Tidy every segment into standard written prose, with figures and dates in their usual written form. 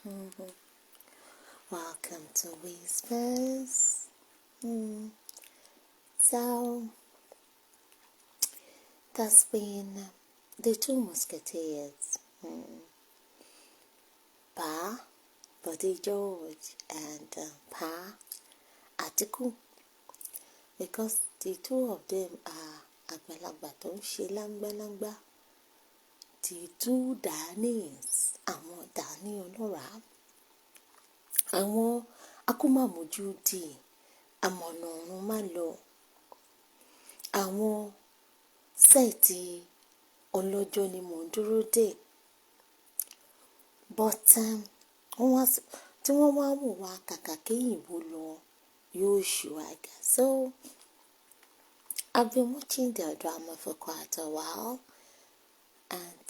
Mhm. Welcome to Whispers. So, that's been the two Musketeers, Pa, Bode George, and Pa, Atiku, because the two of them are àgbàlagbà tó ń ṣe láńgbáláńgbá. The two Danis, àwọn Dani ọlọ́ràá, àwọn akúmàmójú di àmọ̀nà ọ̀run má lọ, àwọn sẹ́ẹ̀tì ọlọ́jọ́ ni mò ń dúró dè, but tí wọ́n wá wò wá kàkà kéyìnbó lọ yóò ṣù àgà. So I've been watching their drama for quite a while, and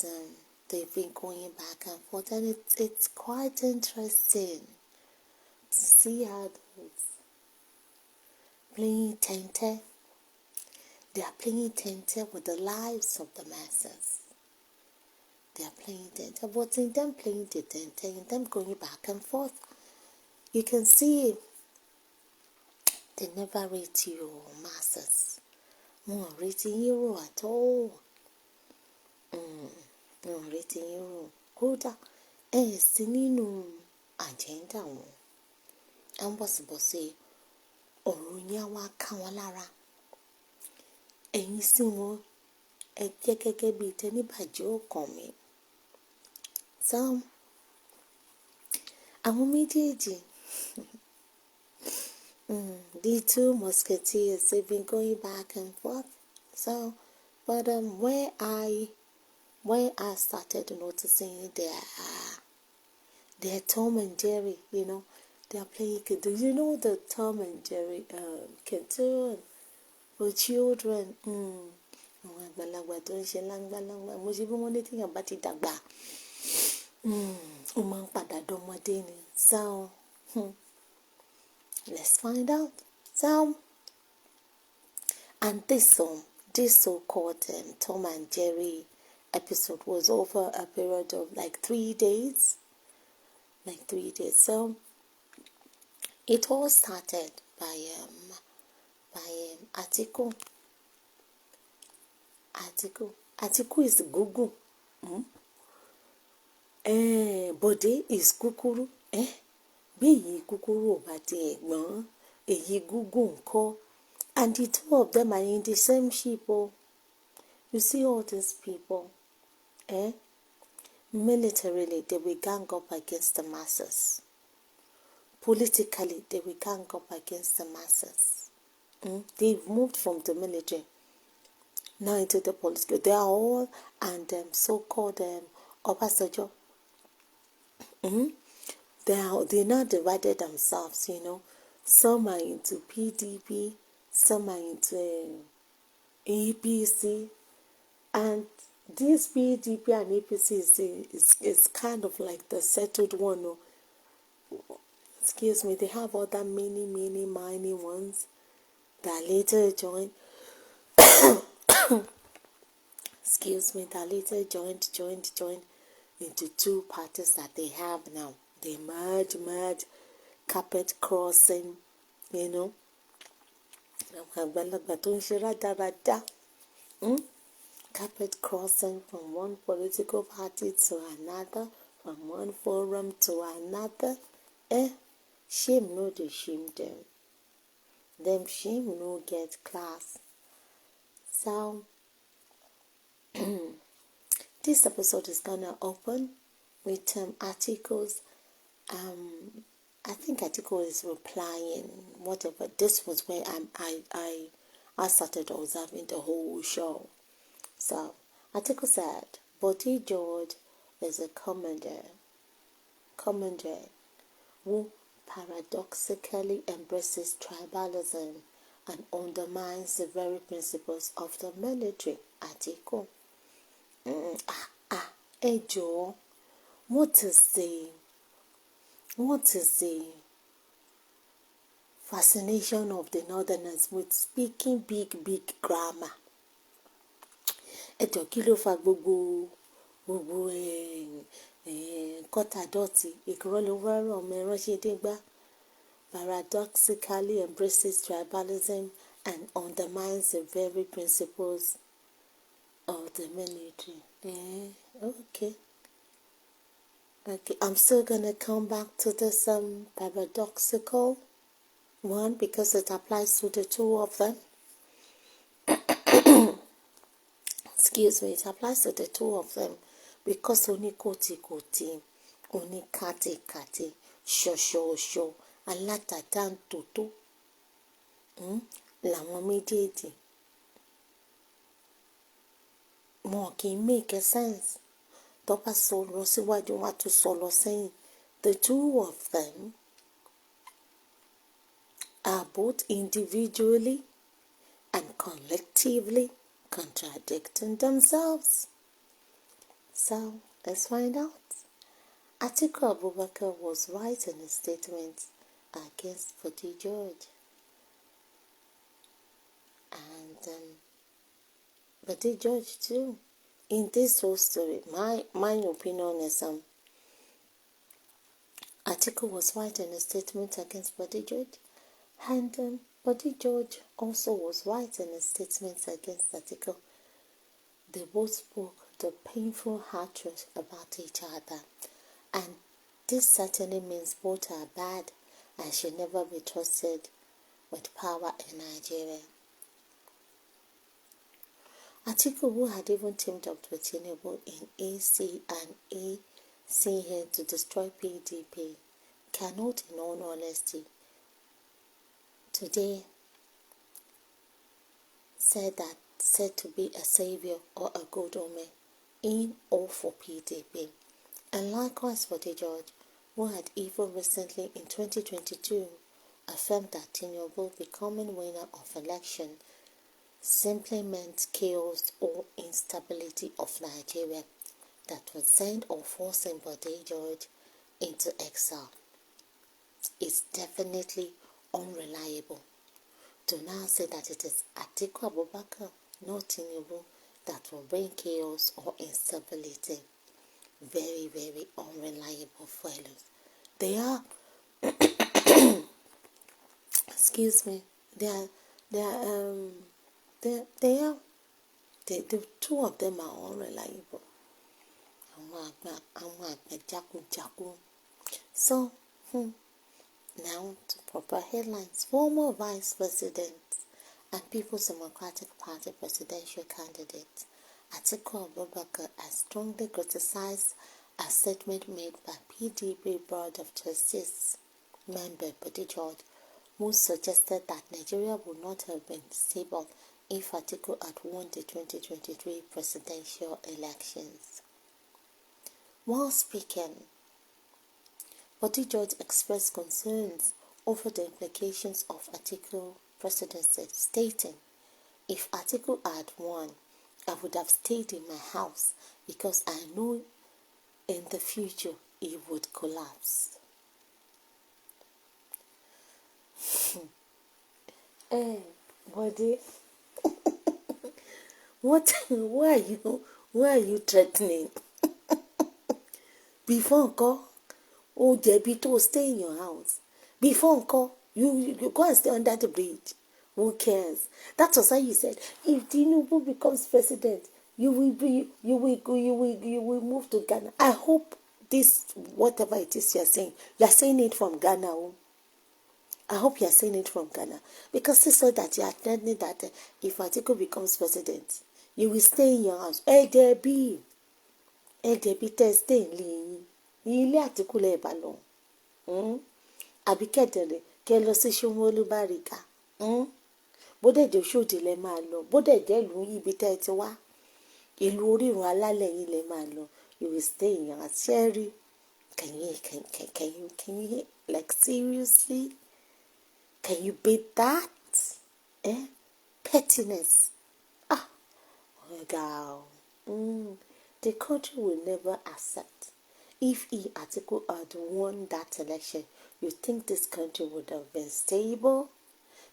they've been going back and forth, and it's quite interesting to see how those playing tente, they are playing tente with the lives of the masses. They are playing tente, but in them playing the tente, in them going back and forth, you can see they never rate you masses. More rating you at all. No rating you. Kódà sí nínú agenda wọn. À ń bọ̀sibọ̀sì ọ̀rọ̀ yẹn wá ká wọn lára. Ẹ̀yin sí wọn ẹ jẹ́ gẹ́gẹ́ bíi tẹníbàjẹ́ ọkàn mi. So àwọn méjèèjì, the two Musketeers, they've been going back and forth. So, but where I started noticing their Tom and Jerry, they are playing. Do you know the Tom and Jerry cartoon for children? Àwọn àgbàlagbà tó ń ṣe láńgbáláńgbá, mo ṣe bí wọ́n ní tíyàn bá ti dàgbà, ó máa ń padà dọmọdé ni. So, let's find out. So, and this so-called Tom and Jerry episode was over a period of like 3 days. So, it all started by Atiku. Atiku is Google. Bode is kúkúrú. Bí èyí kúkúrú ò bá ti ẹ̀gbọ́n, èyí Google ńkọ́. And the two of them are in the same ship. Oh. You see all these people, militarily, they will gang up against the masses. Politically, they will gang up against the masses. They've moved from the military now into the political. They are all, and so-called Obasanjo. They now divided themselves, Some are into PDP, some are into APC, and this PDP and APC is kind of like the settled one. Excuse me, they have other many minor ones that later joined. Excuse me, that later joined into two parties that they have now. They merge, carpet crossing, carpet crossing from one political party to another, from one forum to another. Shame no dey shame them. Them shame no get class. So, this episode is gonna open with articles. I think Atiku is replying, whatever. This was where I started observing the whole show. So, Atiku said, Bode George is a commander who paradoxically embraces tribalism and undermines the very principles of the military. Atiku. Ejo, what is the fascination of the Northerners with speaking big grammar? Ejo, kí ló fa gbogbo Kọ́tà dọ̀tí ìkúrọ́ ló wá rọ̀ ọmọ ẹran ṣe dé gbá. Paradoxically embraces tribalism and undermines the very principles of the military. Okay. I'm still gonna come back to this paradoxical one because it applies to the two of them. Excuse me, it applies to the two of them because oni koti koti, oni kati kati, ṣoṣooṣo, alátàtàǹtòtò làwọn méjèèjì. Wọn kì í make sense. Tó bá sọ lọ síwájú wá tún sọ lọ sẹ́yìn. The two of them are both individually and collectively contradicting themselves. So, let's find out. Atiku Abubakar was right in his statement against Bode George. And Bode George too. In this whole story, my opinion is Atiku was right in his statement against Bode George. And Bode George also was right in his statements against Atiku. They both spoke the painful hatred about each other. And this certainly means both are bad and should never be trusted with power in Nigeria. Atiku, who had even teamed up with Tinubu in AC and ACN to destroy PDP, cannot, in all honesty, today said to be a savior or a good omen in or for PDP. And likewise for Bode George, who had even recently in 2022 affirmed that Tinubu becoming winner of election simply meant chaos or instability of Nigeria that would send or forcing Bode George into exile. It's definitely unreliable to now say that it is Atiku Abubakar, not Tinubu, that will bring chaos or instability. Very, very unreliable fellows. They are, excuse me, the two of them are unreliable. So, now to proper headlines. Former Vice President and People's Democratic Party presidential candidate Atiku Abubakar has strongly criticized a statement made by PDP Board of Trustees member Bode George, who suggested that Nigeria would not have been stable if Atiku had won the 2023 presidential elections. While speaking, Bode George expressed concerns over the implications of Atiku presidency, stating, "If Atiku had won, I would have stayed in my house because I know in the future he would collapse." Bode, why are you threatening? Before nko, o jẹ̀bi tó stay in your house. Before nko, you go and stay under the bridge. Who cares? That was why you said if Tinubu becomes president, you will move to Ghana. I hope this whatever it is you are saying it from Ghana. I hope you are saying it from Ghana because this is that you are threatening that if Atiku becomes president, you will stay in your house. Debbie, stay in ilé Atiku le ba lọ. Àbí kẹdẹrẹ kẹ lọ sí Ṣómólú Báríkà. Bódè jẹ́ Òṣòdì lẹ máa lọ, bódè jẹ́ ìlú ibi tẹ́ ẹ ti wá, ìlú orírun alálẹ̀ yìí lẹ máa lọ. You will stay in your house. Sherry, can you like seriously? Can you beat that? Pettiness. Oh God. The country will never accept. If Atiku had won that election, you think this country would have been stable?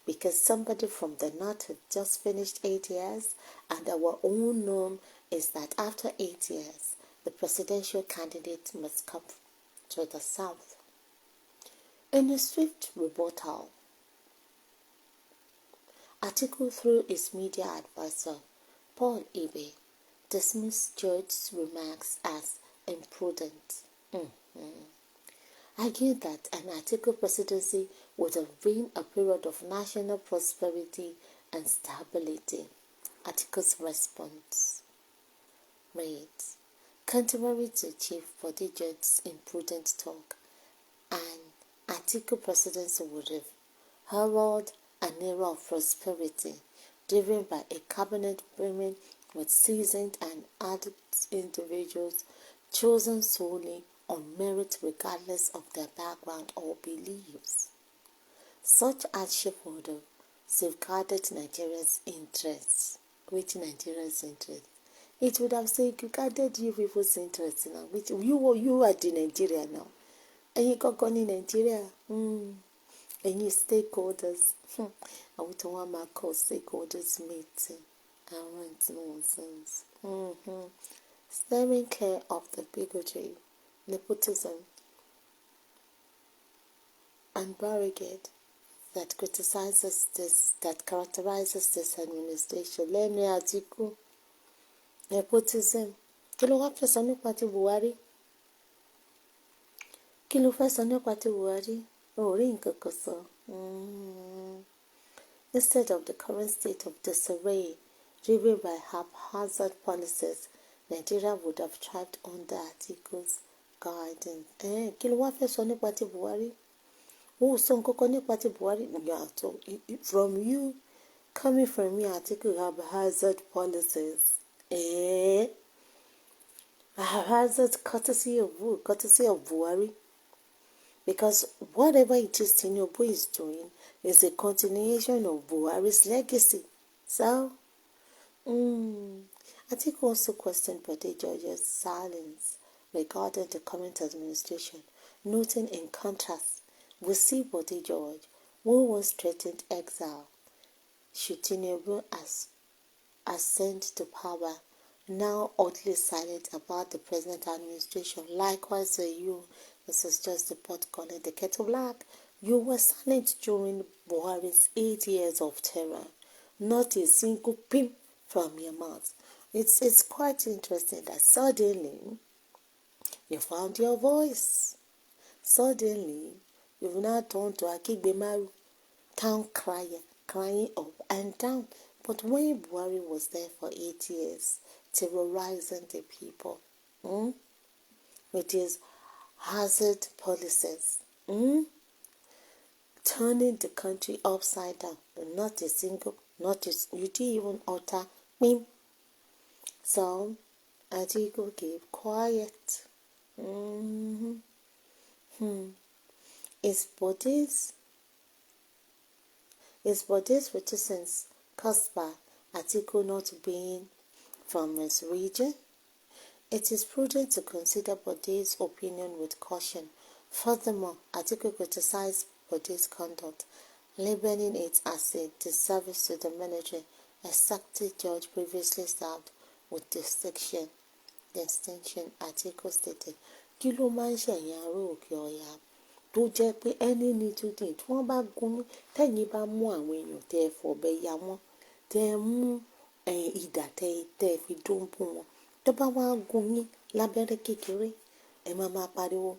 Because somebody from the north had just finished 8 years, and our own norm is that after 8 years, the presidential candidate must come to the south. In a swift rebuttal, Atiku, through his media advisor, Paul Ibe, dismissed George's remarks as imprudent. Arguing that an Atiku presidency would have been a period of national prosperity and stability. Atiku's response reads, contrary to Chief Bode George's imprudent talk, an Atiku presidency would have heralded an era of prosperity driven by a cabinet brimming with seasoned and adult individuals chosen solely on merit regardless of their background or beliefs. Such hardship would have safeguarded Nigeria's interests. Which Nigeria's interests? It would have safeguarded you people's interests now. Which you are the Nigeria now. And you got gone in Nigeria. Any stakeholders. I would want my call stakeholders meeting. I want nonsense. Steering clear of the bigotry, nepotism, and barricade that characterizes this administration. Lẹ́nu Atiku, nepotism. Kí ló wá fẹ́ sọ nípa ti Buhari? Kí ló fẹ́ sọ nípa ti Buhari? Rí nǹkan kan sọ. Instead of the current state of disarray driven by haphazard policies, Nigeria would have thrived under Atiku's guidance. Kí ló wá fẹ́ sọ nípa ti Buhari? Sọ nǹkan kan nípa ti Buhari? From you, coming from me, Atiku haphazard policies. Haphazard courtesy of who? Courtesy of Buhari. Because whatever it is Tinubu is doing is a continuation of Buhari's legacy. So, Atiku also questioned Bode George's silence regarding the current administration, noting in contrast, we see Bode George, who once threatened exile should Tinubu ascend to power, now oddly silent about the present administration. Likewise, this is just the pot calling the kettle black. You were silent during Buhari's 8 years of terror. Not a single pim from your mouth. It's quite interesting that suddenly you found your voice. Suddenly you've now turned to Akigbemaru, town crier, crying up and down. But when Buhari was there for 8 years, terrorizing the people, with his hazard policies, turning the country upside down, not a single, you didn't even utter meme. So Atiku keep quiet. Is Bode's reticence caused by Atiku not being from his region? It is prudent to consider Bode's opinion with caution. Furthermore, Atiku criticized Bode's conduct, labeling it as a disservice to the military, a Sakti judge previously served with distinction. Atiku stated, kí ló máa ń ṣẹ̀yìn ará òkè ọ̀yà tó jẹ́ pé ẹni ní túdìn tí wọ́n bá gún tẹ̀yìn bá mú àwọn èèyàn tẹ́ ẹ fọ̀bẹ ya wọ́n tẹ́ ẹ mú ìdà tẹ́ ẹ fi dóńbù wọn tó bá wá gún yín lábẹ́rẹ́ kékeré ẹ máa pariwo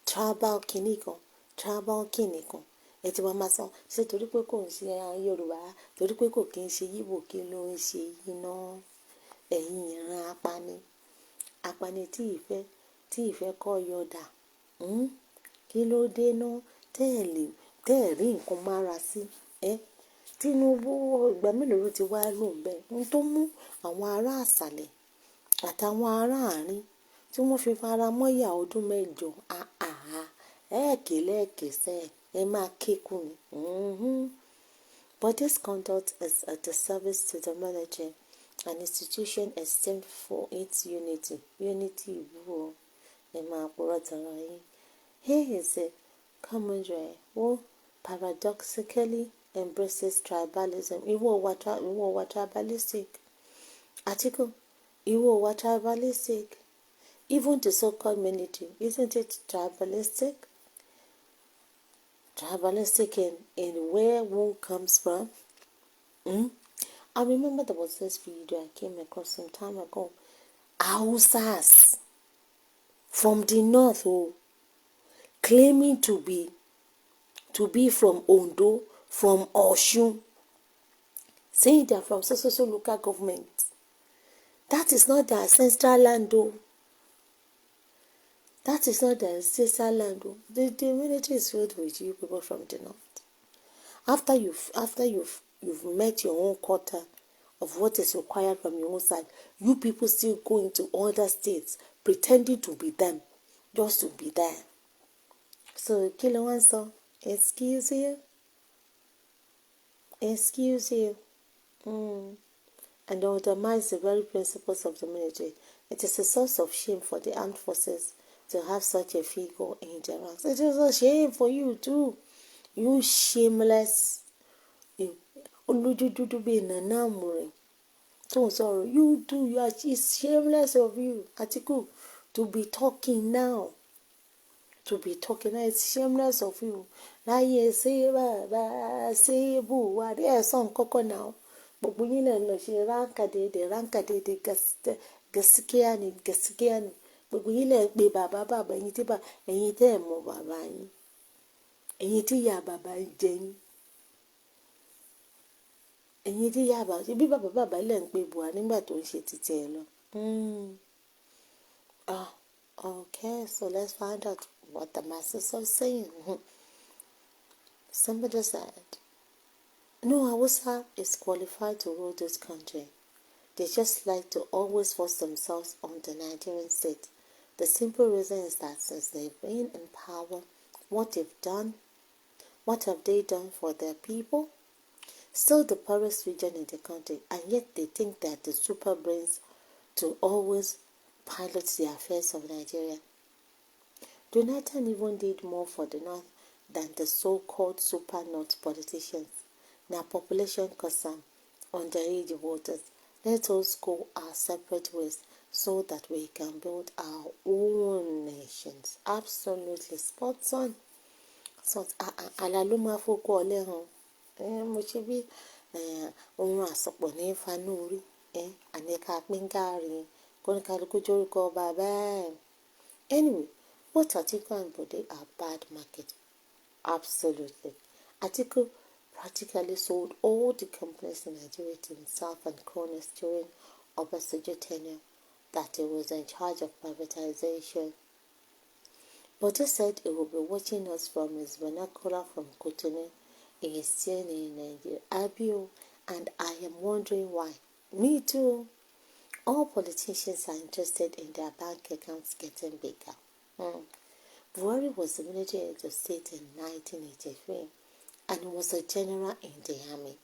tribal kìnnì kan ẹ ti máa sọ ṣé torí pé kò ń ṣe Yorùbá torí pé kò kí ń ṣe Yíbò kí ló ń ṣe yín náà ẹ̀yin ìran apani tí ìfẹ́ kọ́ yọ̀dà kí ló dé náà tẹ́ ẹ̀ rí nǹkan mára sí Tinubu ìgbà mélòó ló ti wá lò ń bẹ́ẹ̀ ń tó mú àwọn ará àṣàlẹ̀ àtàwọn ará àárín tí wọ́n fi fara mọ́yà ọdún 8 ẹ̀ẹ́kẹ́lẹ́kẹ́sẹ́ ẹ máa kékun ni. But this conduct is a disservice to the military, an institution esteemed for its unity ìbúrò ẹ máa purọ́ tara yín. Here is a commander who paradoxically embraces tribalism. Ìwọ wà tribalistic. Atiku, you were tribalistic. Even the so-called military, isn't it tribalistic? Tribalistic in where who comes from? I remember there was this video I came across some time ago. Hausas from the north claiming to be from Ondo, from Oshun, saying they are from so local government. That is not the ancestral land though. That is not the ancestral land though. The military is filled with you people from the north. After you've met your own quota of what is required from your own side, you people still go into other states pretending to be them, just to be there. So Kilo wants to excuse you. And undermines the very principles of the military. It is a source of shame for the armed forces to have such a figure in their ranks. It is a shame for you too. You shameless. You sorry. You too. It's shameless of you, Atiku, to be talking now. It's shameless of you. Say boo. There's some cocoa now. But we need to say ranka de gaskiani. But we need be baba ẹ̀yin tẹ́ ẹ̀ mọ̀ bàbá yín. Ẹ̀yin tí ya bàbá jẹ yín. Ẹ̀yin tí ya bàbá bí bàbá lẹ̀ ń pe Buhari nígbà tó ń ṣe títí ẹ lọ. Okay, so let's find out what the masses are saying. Somebody said, no Hausa is qualified to rule this country. They just like to always force themselves on the Nigerian state. The simple reason is that since they've been in power, what have they done for their people? Still the poorest region in the country, and yet they think that the super brains to always pilot the affairs of Nigeria. Jonathan even did more for the North than the so-called super North politicians. Now population concern, underage voters. Let us go our separate ways so that we can build our own nations. Absolutely spot on. So alaluma foko olehan. Mo ṣe bí ohun àsopọ̀ ní fanúrí àníkà pínkàrí kóníkàlùkù jórúkọ bàbá ẹ̀. Anyway, what Atiku and Bode are bad market. Absolutely. Atiku practically sold all the companies in Nigeria to himself and cronies during Obasanjo tenure that he was in charge of privatization. Bode said he will be watching us from his vernacular from Cotonou. He is still in Nigeria. Abio, and I am wondering why. Me too. All politicians are interested in their bank accounts getting bigger. Buhari was the military head of state in 1983 and was a general in the army.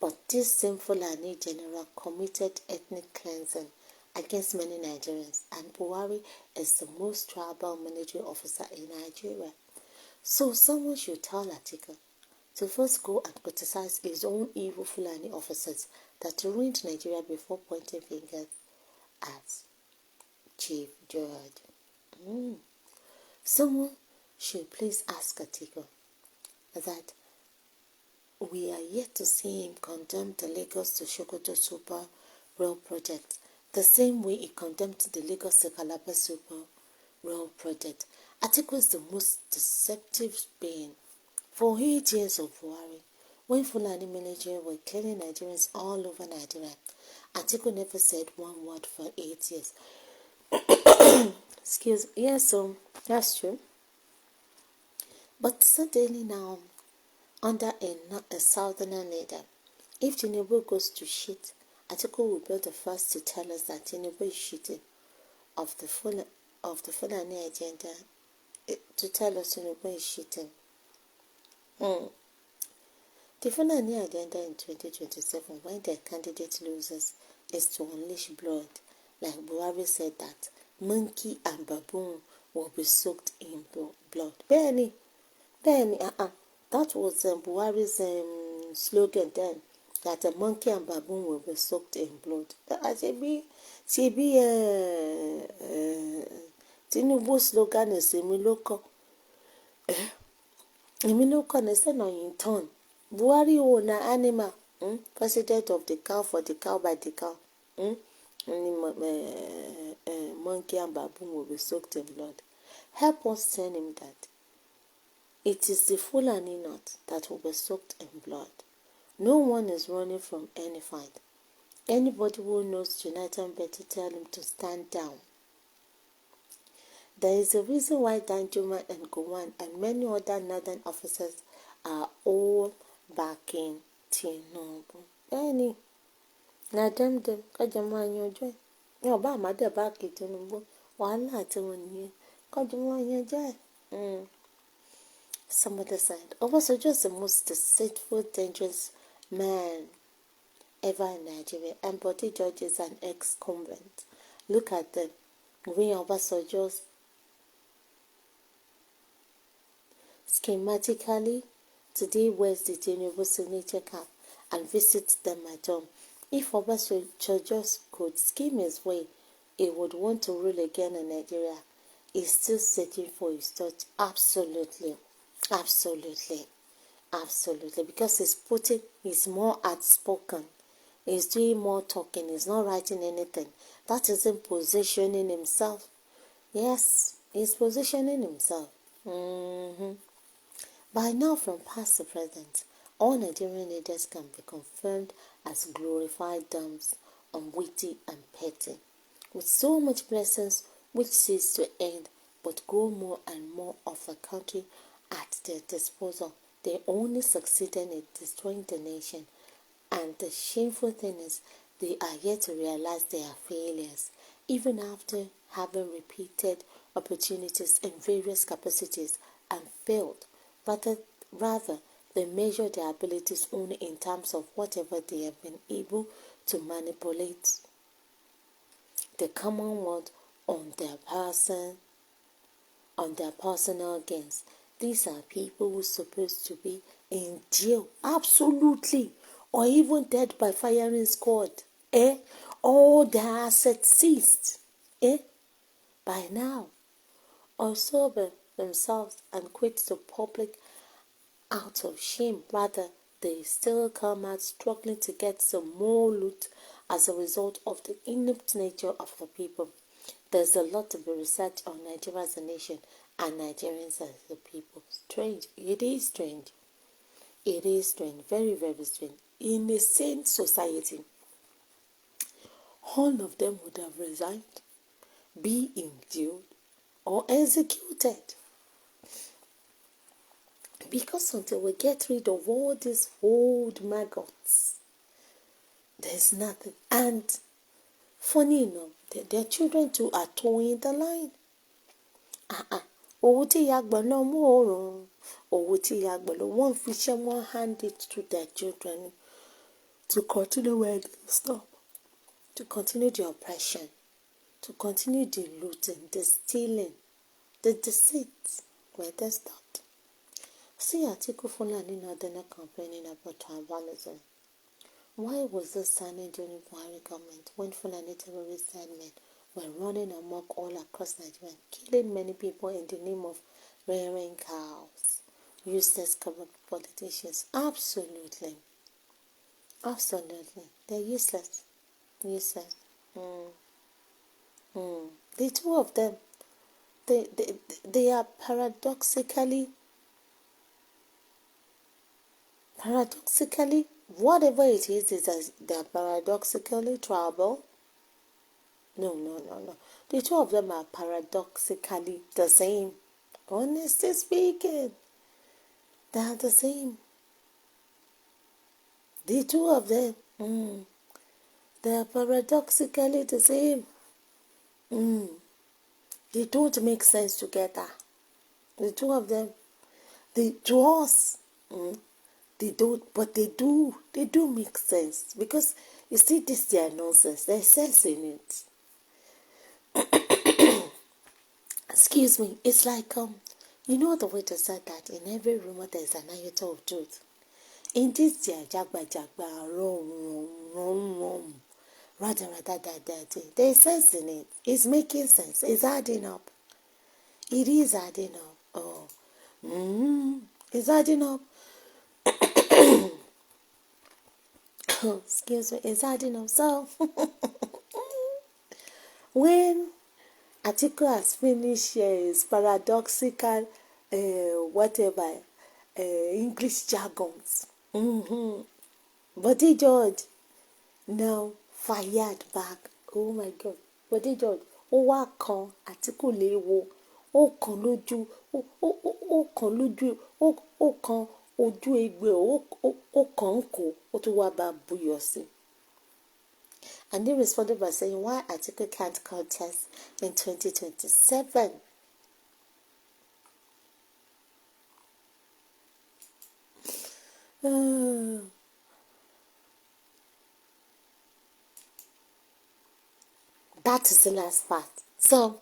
But this same Fulani general committed ethnic cleansing against many Nigerians, and Buhari is the most tribal military officer in Nigeria. So someone should tell Atiku to first go and criticize his own evil Fulani officers that ruined Nigeria before pointing fingers at Chief George. Someone should please ask Atiku that we are yet to see him condemn the Lagos to Sokoto Super Rail project the same way he condemned the Lagos to Calabar Super Rail project. Atiku is the most deceptive being. For 8 years of Buhari, when Fulani military were killing Nigerians all over Nigeria, Atiku never said one word for 8 years. Excuse me. Yes, so that's true. But suddenly now, under a southerner leader, if Tinubu goes to shit, Atiku will be the first to tell us that Tinubu is shitting of the Fulani agenda, to tell us Tinubu is shitting. The Fulani agenda in 2027, when their candidate loses, is to unleash blood. Like Buhari said that monkey and baboon will be soaked in blood. Benny, that was Buhari's slogan then. that a monkey and baboon will be soaked in blood. Tinubu slogan is Emiloko. Emiloko is not in turn. Buhari own animal. President of the cow for the cow by the cow. Monkey and baboon will be soaked in blood. Help us tell him that it is the Fulani North that will be soaked in blood. No one is running from any fight. Anybody who knows Jonathan better tell him to stand down. There is a reason why Danjuma and Gowon and many other northern officers are all backing Tinubu. Any na dem kajama anyojo. Yo ba ma de back Tinubu. Wahala ti won niyen. Kajama anyojo. Somebody said, Obasanjo is the most deceitful, dangerous man ever in Nigeria, and Bode George is an ex-convict. Look at them. We Obasanjo schematically today wears the Tinubu signature cap and visits them at home. If Obasanjo could scheme his way, he would want to rule again in Nigeria. He's still searching for his touch. Absolutely. Because he's more outspoken. He's doing more talking. He's not writing anything. That isn't positioning himself. Yes, he's positioning himself. By now, from past to present, all Nigerian leaders can be confirmed as glorified dumps, unwitty and petty, with so much blessings which cease to end, but grow more and more of a country at their disposal. They only succeeded in destroying the nation, and the shameful thing is they are yet to realize they are failures, even after having repeated opportunities in various capacities and failed. Rather, they measure their abilities only in terms of whatever they have been able to manipulate the Commonwealth on their personal gains. These are people who are supposed to be in jail, absolutely, or even dead by firing squad. All their assets seized. By now, or sober themselves and quit the public out of shame. Rather, they still come out struggling to get some more loot as a result of the inept nature of the people. There's a lot to be researched on Nigeria as a nation and Nigerians as a people. Strange. It is strange. Very, very strange. In a sane society, all of them would have resigned, be in jail, or executed. Because until we get rid of all these old maggots, there's nothing. And funny enough, their children too are towing the line. Owó tí ìyá àgbà náà mú òórùn. Owó tí ìyá àgbà ló wọ́n fi ṣe wọ́n hand it to their children to continue where they stop, to continue the oppression, to continue the looting, the stealing, the deceit where they stopped. See Atiku Fulani Northern complaining about tribalism. Why was this signing during Buhari government when Fulani terrorist men were running amok all across Nigeria, killing many people in the name of rearing cows? Useless corrupt politicians. Absolutely. They're useless. The two of them, they are paradoxically, whatever it is they're paradoxically tribal. No. The two of them are paradoxically the same. Honestly speaking, they are the same. The two of them, they are paradoxically the same. They don't make sense together. The two of them, to us, they don't, but they do make sense. Because, you see, this their nonsense. There's sense in it. Excuse me. It's like, you know the way to say that in every rumor there's an iota of truth. In this their jagba, rum, rather, there's sense in it. It's making sense. It's adding up. It is adding up. It's adding up. Excuse me. It's adding up. So, when Atiku has finished his paradoxical, whatever, English jargons, Bode George now fired back. Oh my God. Bode George, ó wá kan Atiku léwo, ó kan lójú, ó kan lójú, ó kan ojú egbe, ó kan kò, ó tún wá bá buyọ̀ sí. And he responded by saying, why Atiku can't contest in 2027? That is the last part. So,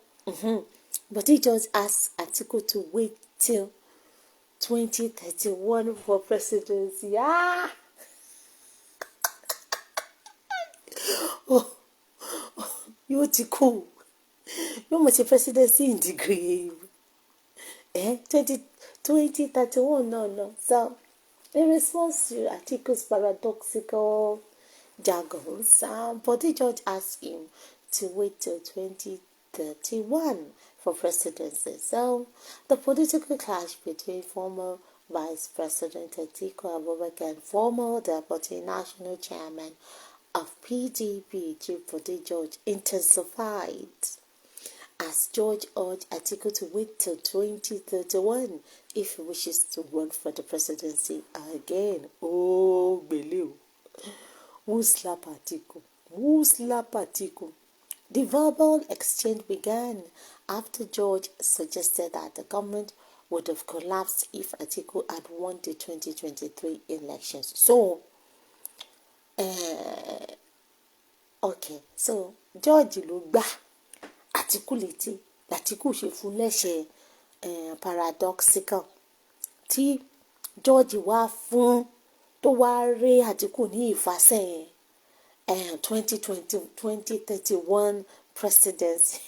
but he just asked Atiku to wait till 2031 for presidency. Yóò ti kú. Yóò mọ̀ ṣe presidency in the grave. 2031, no. So, in response to Atiku's paradoxical jargons, Bode George asked him to wait till 2031 for presidency. So, the political clash between former Vice President Atiku Abubakar and former Deputy National Chairman of PDP, Chief Bode George, intensified as George urged Atiku to wait till 2031 if he wishes to run for the presidency again. Oh, believe. Who slap Atiku? The verbal exchange began after George suggested that the government would have collapsed if Atiku had won the 2023 elections. So, George ló gbá Atiku létí, l'Atiku ṣe fún léṣe paradoxical tí George wá fún tó wá ré Atiku ní ìfàsẹ́yìn 2031 presidency.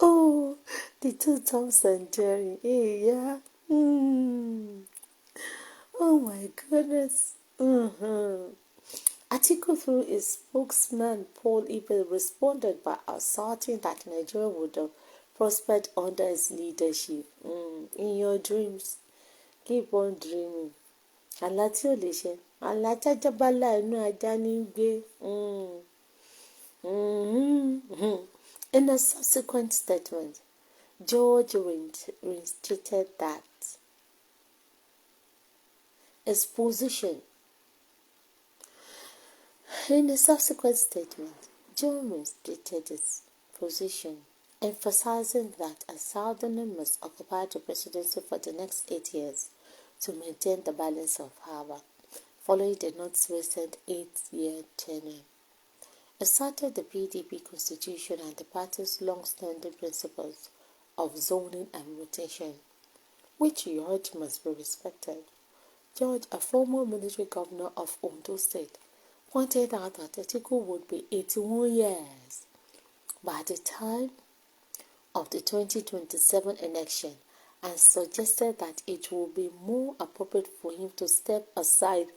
Oh, the two Toms and Jerry. Hey, yeah. Oh my goodness. Atiku, through his spokesman Paul Ibe, responded by asserting that Nigeria would have prospered under his leadership. In your dreams, keep on dreaming. Àlá tí ò lè ṣẹ, àlá jájábálà inú ajá ní gbé. In a subsequent statement, George reinstated that his position. In a subsequent statement, George reinstated his position, emphasizing that a southerner must occupy the presidency for the next 8 years to maintain the balance of power, following the North's recent 8-year tenure. Asserted the PDP constitution and the party's long-standing principles of zoning and rotation, which he urged must be respected. George, a former military governor of Ondo State, pointed out that Atiku would be 81 years by the time of the 2027 election and suggested that it would be more appropriate for him to step aside.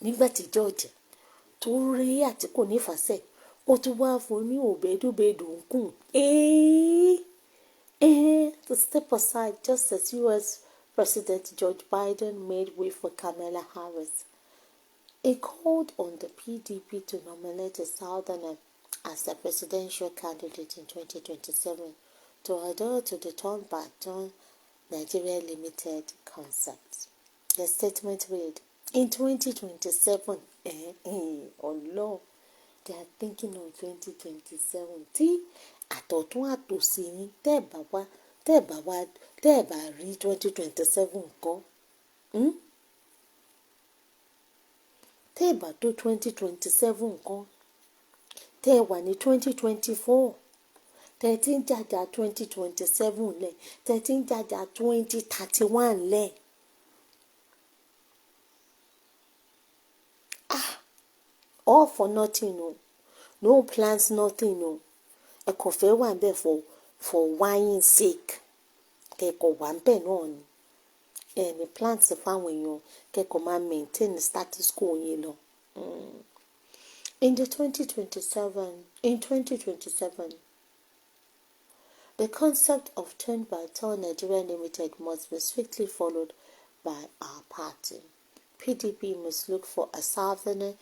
Nígbà tí George tó rí Atiku nífàsẹ́, ó tún wá fún ní òbẹ́dúbẹ́dù nkùn. To step aside just as US President George Biden made way for Kamala Harris. He called on the PDP to nominate a southerner as the presidential candidate in 2027 to adhere to the turn-by-turn Nigeria Limited concept. The statement read, in 2027, oh Lord, they are thinking of 2027. Tí àtọ̀tún àtòsí yín tẹ́ ẹ̀ bá rí 2027 nǹkan. Tẹ́ ẹ̀ bá tó 2027 nǹkan. Tẹ́ ẹ wà ní 2024. 13 Jaja 2027 le, 13 Jaja 2031 le. All for nothing, no. No plans, nothing, no. A coffee one bed for wine's sake. Keko one pen on. And the plans the farm when you keko man maintain the status quo, you know. In 2027, the concept of turn by turn Nigeria Limited must be strictly followed by our party. PDP must look for a southerner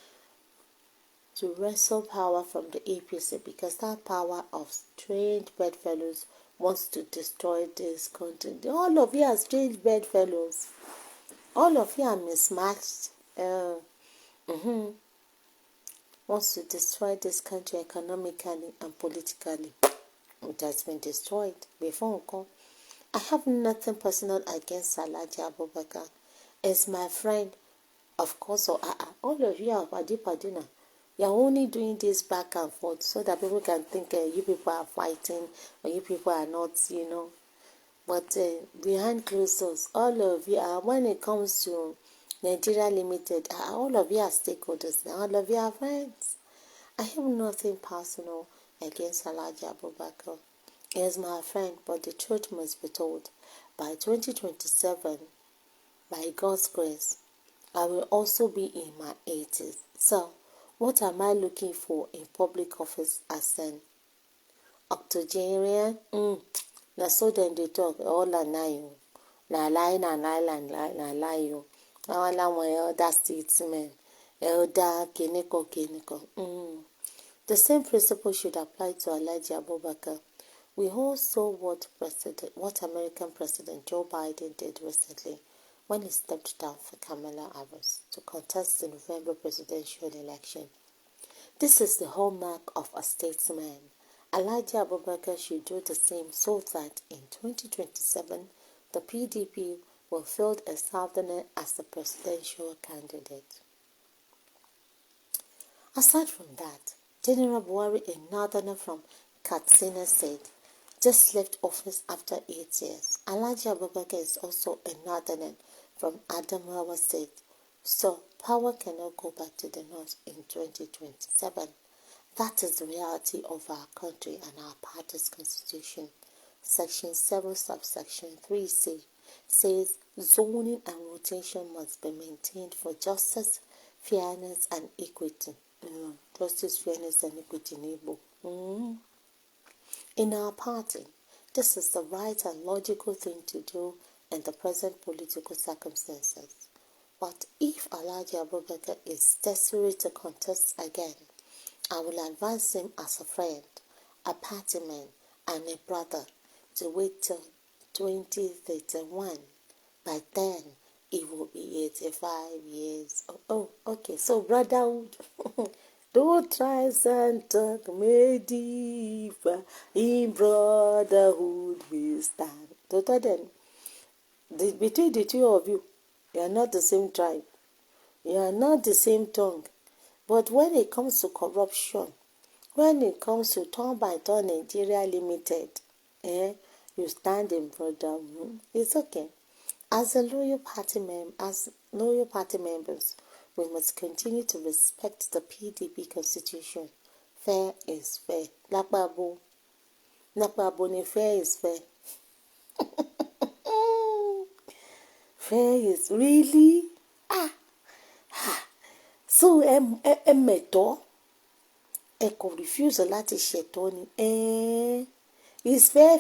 to wrestle power from the APC because that power of trained bedfellows wants to destroy this country. All of you are strange bedfellows. All of you are mismatched. Wants to destroy this country economically and politically. It has been destroyed before. I have nothing personal against Alhaji Abubakar. As my friend, of course, all of you are padina. You're only doing this back and forth so that people can think you people are fighting or you people are not, you know. But behind closed doors, all of you are, when it comes to Nigeria Limited, all of you are stakeholders now. All of you are friends. I have nothing personal against Alhaji Abubakar. He is my friend, but the truth must be told. By 2027, by God's grace, I will also be in my 80s. So, what am I looking for in public office as an octogenarian? Na so then they talk, all na lie, na lie. All my elder statesmen, elder kiniko. The same principle should apply to Alhaji Abubakar. We all saw what American President Joe Biden did recently when he stepped down for Kamala Harris to contest the November presidential election. This is the hallmark of a statesman. Alhaji Abubakar should do the same so that in 2027 the PDP will field a southerner as the presidential candidate. Aside from that, General Buhari, a northerner from Katsina State, just left office after 8 years. Alhaji Abubakar is also a northerner from Adamawa State, so power cannot go back to the north in 2027. That is the reality of our country and our party's constitution. Section 7, subsection 3c says zoning and rotation must be maintained for justice, fairness, and equity. Justice, fairness, and equity, Nebo. In our party, this is the right and logical thing to do in the present political circumstances. But if Alhaji Abubakar is desperate to contest again, I will advise him as a friend, a party man, and a brother to wait till 2031. By then, he will be 85 years. Okay. So, brotherhood. Don't try and talk me deeper. In brotherhood we stand. Between the two of you, you are not the same tribe. You are not the same tongue. But when it comes to corruption, when it comes to turn by turn Nigeria Limited, you stand in brotherhood. It's okay. As loyal party members, we must continue to respect the PDP constitution. Fair is fair. Nakbabo ni fair is fair. Fair is really so meto could refuse láti ṣètò ni is fair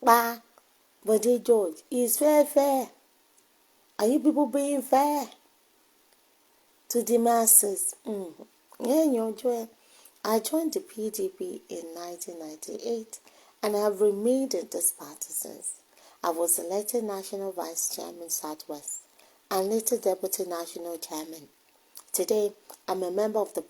pa Bode George is fair. Are you people being fair to the masses? I joined the PDP in 1998 and I have remained in this party since. I was elected National Vice Chairman Southwest and later Deputy National Chairman. Today, I'm a member of the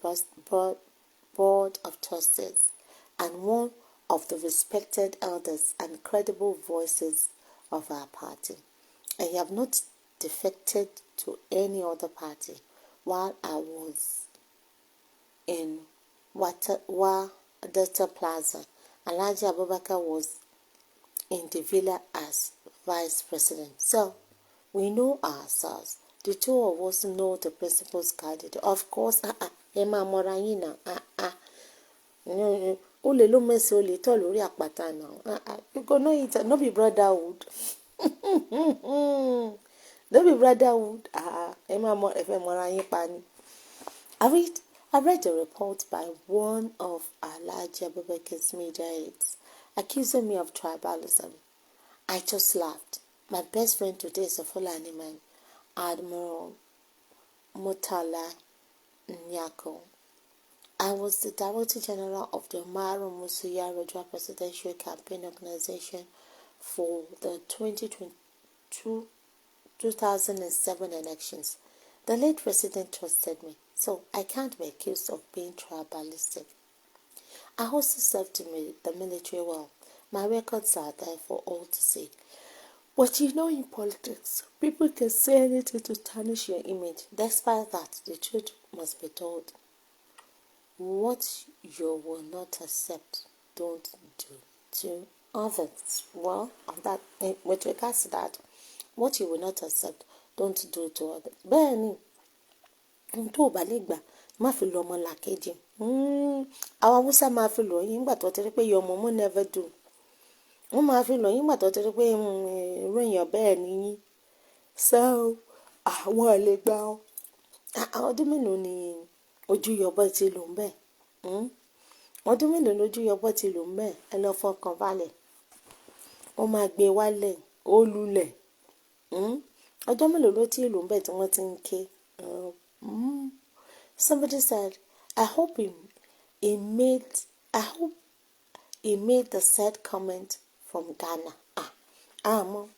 Board of Trustees and one of the respected elders and credible voices of our party. I have not defected to any other party while I was in Delta Plaza. Alhaji Abubakar was in the villa as vice president. So, we know ourselves. The two of us know the principal's candidate. Of course, Emma Morayina, o lè ló mẹ́sì o lè tọ̀ lórí àpáta náà. You go know it, no be brotherhood. No be brotherhood. Emma Morayina pani. I read a report by one of Alhaji Abubakar's media aides accusing me of tribalism. I just laughed. My best friend today is a Fulani man, Admiral Murtala Nyako. I was the Director General of the Umaru Musa Yar'Adua Presidential Campaign Organization for the 2007 elections. The late president trusted me, so I can't be accused of being tribalistic. I also served the military well. My records are there for all to see. But you know, in politics, people can say anything to tarnish your image. Despite that, the truth must be told. What you will not accept, don't do to others. Well, with regards to that, what you will not accept, don't do to others. Bẹ́ẹ̀ni, tó bá lè gbà, má fi lọ ọmọ làkejì. Àwọn Hausa máa fi lọ yín nígbà tó ti rí pé your mom will never do. Wọ́n máa fi lọ yín nígbà tó ti rí pé irú èèyàn bẹ́ẹ̀ ni yín. So, àwọn ò lè gbà ọ́. Ọdún mélòó ni ojú yọbọ ti lò ń bẹ̀? Ọdún mélòó lójú yọbọ ti lò ń bẹ̀? Ẹ lọ fọkàn balẹ̀. Ó máa gbé wálẹ̀, ó lulẹ̀. Ọjọ́ mélòó ló ti lò ń bẹ̀ tí wọ́n ti ń ké? Somebody said, I hope he made the said comment from Ghana. Àmọ́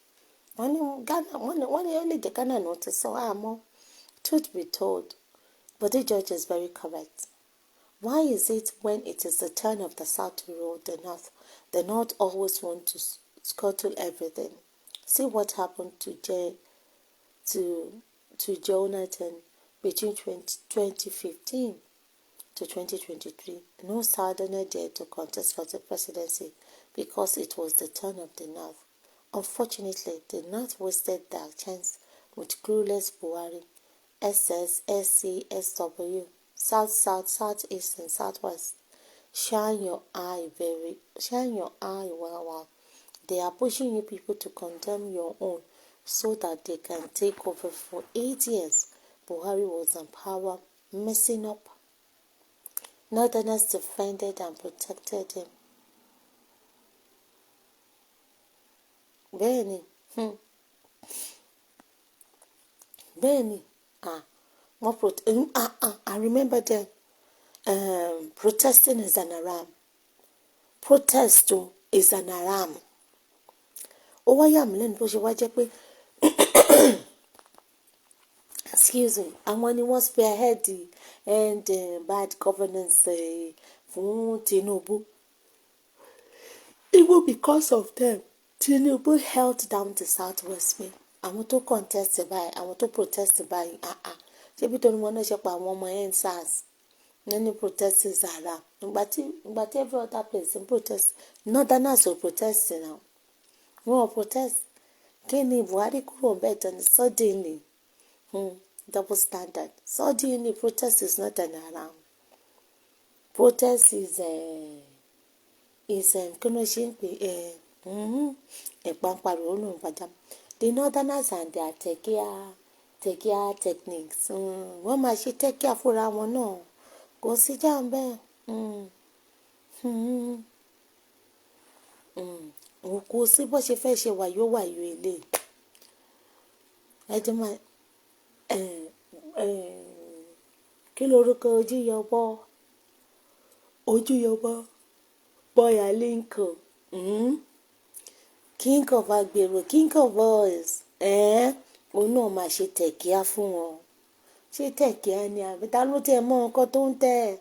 wọ́n ní Ghana, wọ́n ní ó lè jẹ́ Ghana náà ti sọ àmọ́. Truth be told, Bode George is very correct. Why is it when it is the turn of the South to rule the North always want to scuttle everything? See what happened to Jonathan between 2015 to 2023. No Southerner dared to contest for the presidency because it was the turn of the North. Unfortunately, the North wasted their chance with clueless Buhari, SS, SC, SW, South, Southeast, and Southwest. Shine your eye well. They are pushing you people to condemn your own so that they can take over for 8 years. Buhari was in power, messing up. Northerners defended and protected him. Benny. I remember them. Protesting is an alarm. Protest is an alarm. Why am I bó ṣe wá jẹ́ pé excuse me, àwọn ni wọ́n spearhead and bad governance fún Tinubu. Even because of them, Tinubu held down the Southwest me. Àwọn tó contest báyìí, àwọn tó protest báyìí, ṣé bí tó ní wọ́n náà ṣe pa àwọn ọmọ EndSARS? Many protest is around. But every other place in protest, Northerners will protest now. Wọ́n protest. Kí ni Buhari kúrò bẹ́ẹ̀ tán ni suddenly? Double standard. Suddenly protest is not an around. Protest is kí ló ṣe ń pè ẹ̀pàǹpàrọ̀ olóhùn pàjá. The Northerners and their tekia techniques. Wọ́n máa ṣe tekia fúnra wọn náà. Kò sí jà ń bẹ́ẹ̀. Kò sí bó ṣe fẹ́ ṣe wàyó ilé. Ẹ jẹ́ máa kí lorúkọ ojú yọbọ bọ́yà Lincoln. King of agbèrò, king of boys. Òun náà máa ṣe tẹ̀kíá fún wọn. Ṣé tẹ̀kíá ni àbí ta ló tẹ̀ mọ́ nǹkan tó ń tẹ̀?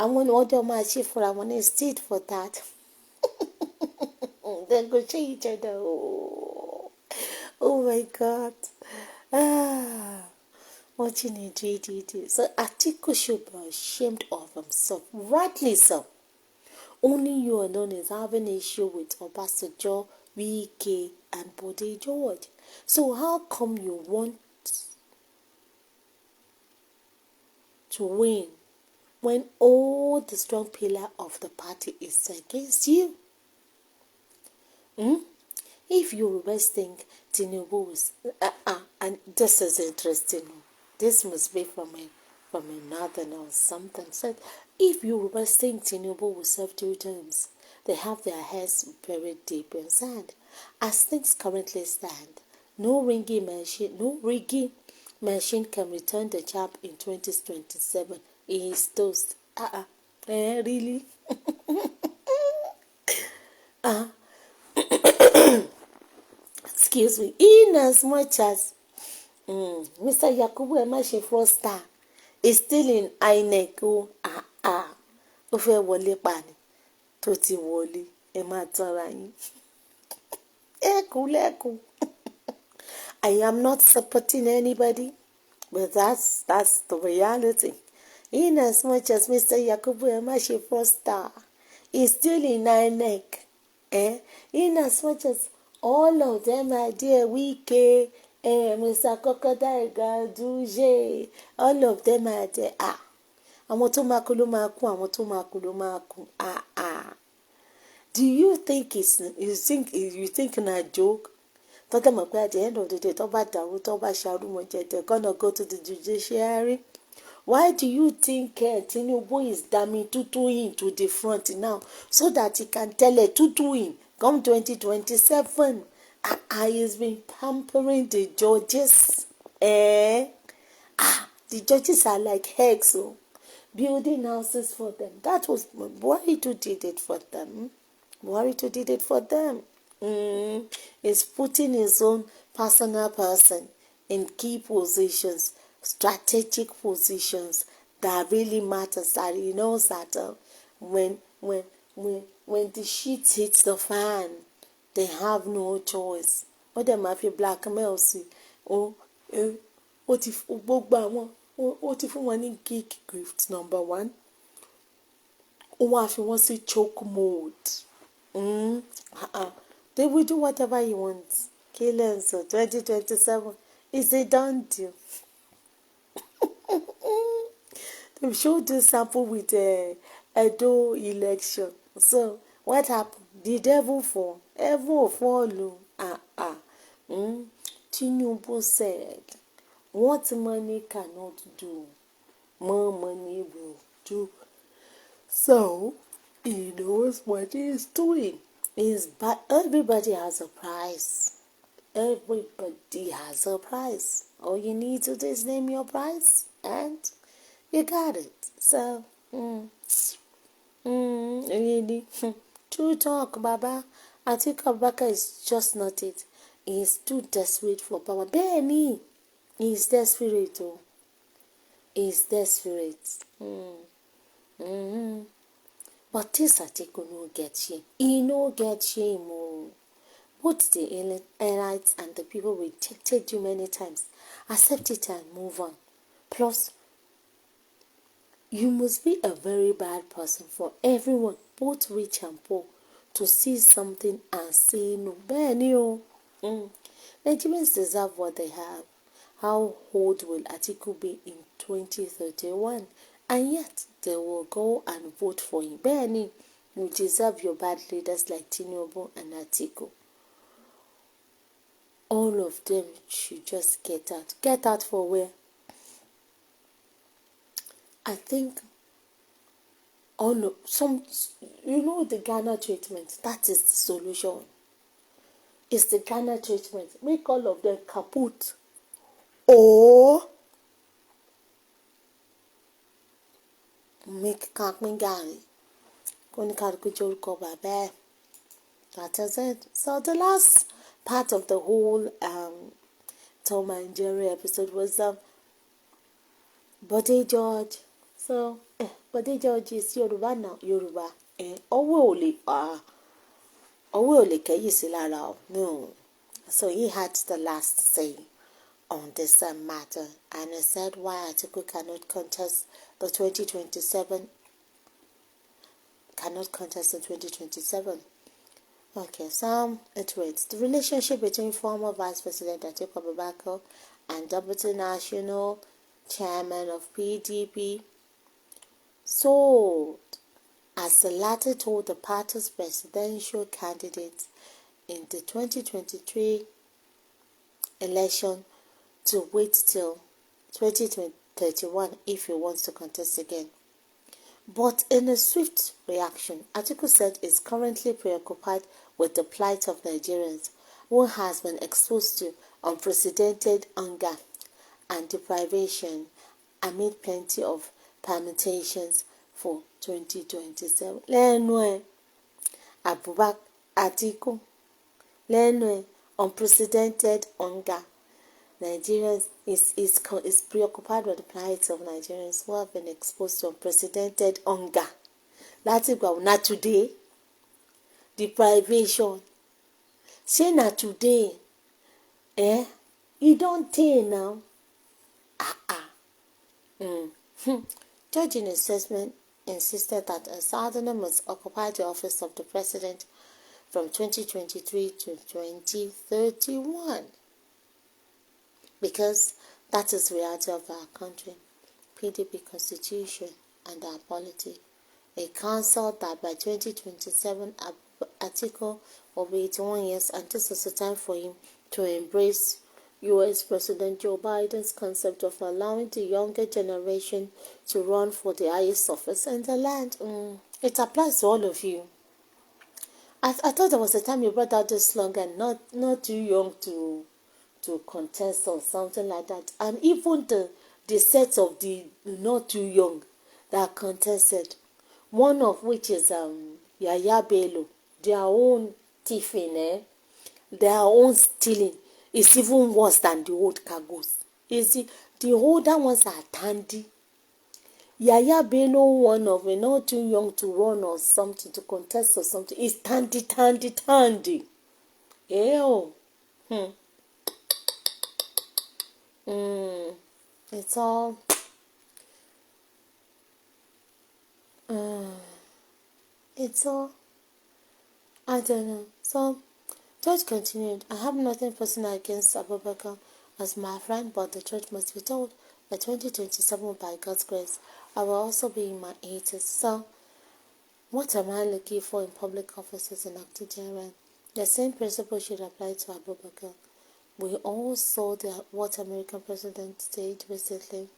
Àwọn ni wọ́n jọ máa ṣe fúnra wọn ní state for that. They go check each other. Oh my God. Watching a JDD. So Atiku should be ashamed of himself. Rightly so. Only you alone is having an issue with Obasanjo, Wike, and Bode George. So how come you want to win when all the strong pillar of the party is against you? If you think Tinubu is, and this is interesting. This must be from a northern or something. Said if you think Tinubu will serve 2 terms, they have their heads buried deep in sand. As things currently stand, no rigging machine can return the chap in 2027. He is toast. Really? Excuse me. In as much as Mr. Yakubu Emashi Foster is still in INEC. Ó fẹ́ wọlé pa ni tó ti wọlé ẹ máa tanra yín. Lẹ́kùn. I am not supporting anybody, but that's the reality. In as much as Mr. Yakubu Emashi Foster is still in INEC, in as much as all of them are there, Wike, Mr. Crocodile Ganduje, all of them are there. Àwọn tó máa kú ló máa kú, àwọn tó máa kú ló máa kú. Do you think you think na joke? Tọ́tẹ̀ mọ̀ pé at the end of the day, tó bá dàrú, tó bá ṣàrùmọ̀jẹ̀, they're gonna go to the judiciary. Why do you think Tinubu is damning Tutuin to the front now so that he can tell Tutuin come 2027? He's been pampering the judges. The judges are like eggs, building houses for them. That was Buhari who did it for them. He's putting his own personal person in key positions, strategic positions that really matters. That he knows that when the shit hits the fan, they have no choice. What them have you blackmail see? What if one geek gift number 1? What if you want to see choke mode? They will do whatever he wants. Killers, so 2027 is a done deal. They showed this sample with the Edo election. So what happened? The devil fall. Ever follow. Tinubu said, what money cannot do, more money will do. So he knows what he's doing. Everybody has a price. Everybody has a price. All you need to do is name your price, and you got it. So, really, true talk, Baba. Atiku Abubakar is just not it. He is too desperate for power. Benny, he is desperate. He is desperate. But this Atiku no get shame. He no get shame. Both the elites and the people rejected you many times. Accept it and move on. Plus, you must be a very bad person for everyone, both rich and poor, to see something and say no. Benny, Nigerians deserve what they have. How old will Atiku be in 2031? And yet, they will go and vote for him. Benny, you deserve your bad leaders like Tinubu and Atiku. All of them should just get out. Get out for where? I think the Ghana treatment. That is the solution. It's the Ghana treatment. Make all of them kaput. Or make Kakmingari. That is it. So the last part of the whole Tom and Jerry episode was Bode George. So Bode George is Yoruba now. Yoruba. No. So he had the last say on this matter, and he said why Atiku cannot contest the 2027 cannot contest in 2027. Okay, so it reads, the relationship between former Vice President Atiku Abubakar and Deputy National Chairman of PDP soared as the latter told the party's presidential candidate in the 2023 election to wait till 2031 if he wants to contest again. But in a swift reaction, Atiku said is currently preoccupied with the plight of Nigerians who has been exposed to unprecedented hunger and deprivation amid plenty of permutations for 2027. Lẹ́nu Abubakar Atiku, lẹ́nu unprecedented hunger. Nigerians is preoccupied with the plight of Nigerians who have been exposed to unprecedented hunger. Láti gbà not today. Deprivation. Say not today. You don't take now. Judge in assessment insisted that a southerner must occupy the office of the president from 2023 to 2031. Because that is the reality of our country, PDP constitution and our polity. A council that by 2027 Atiku will be 81 years, and this is the time for him to embrace U.S. President Joe Biden's concept of allowing the younger generation to run for the highest office in the land. It applies to all of you. I thought there was a time you brought out this slogan, not too young to contest or something like that. And even the set of the not too young that contested, one of which is Yaya Bello, their own thieving, their own stealing is even worse than the old cargoes. You see, the older ones are tandy. Yaya Bello, one of not too young to run or something, to contest or something, is tandy. Ew. It's all I don't know. So George continued, I have nothing personal against Abubakar as my friend, but the church must be told by 2027 by God's grace I will also be in my 80s. So what am I looking for in public offices in Nigeria? The same principle should apply to Abubakar. We all saw what American president did recently.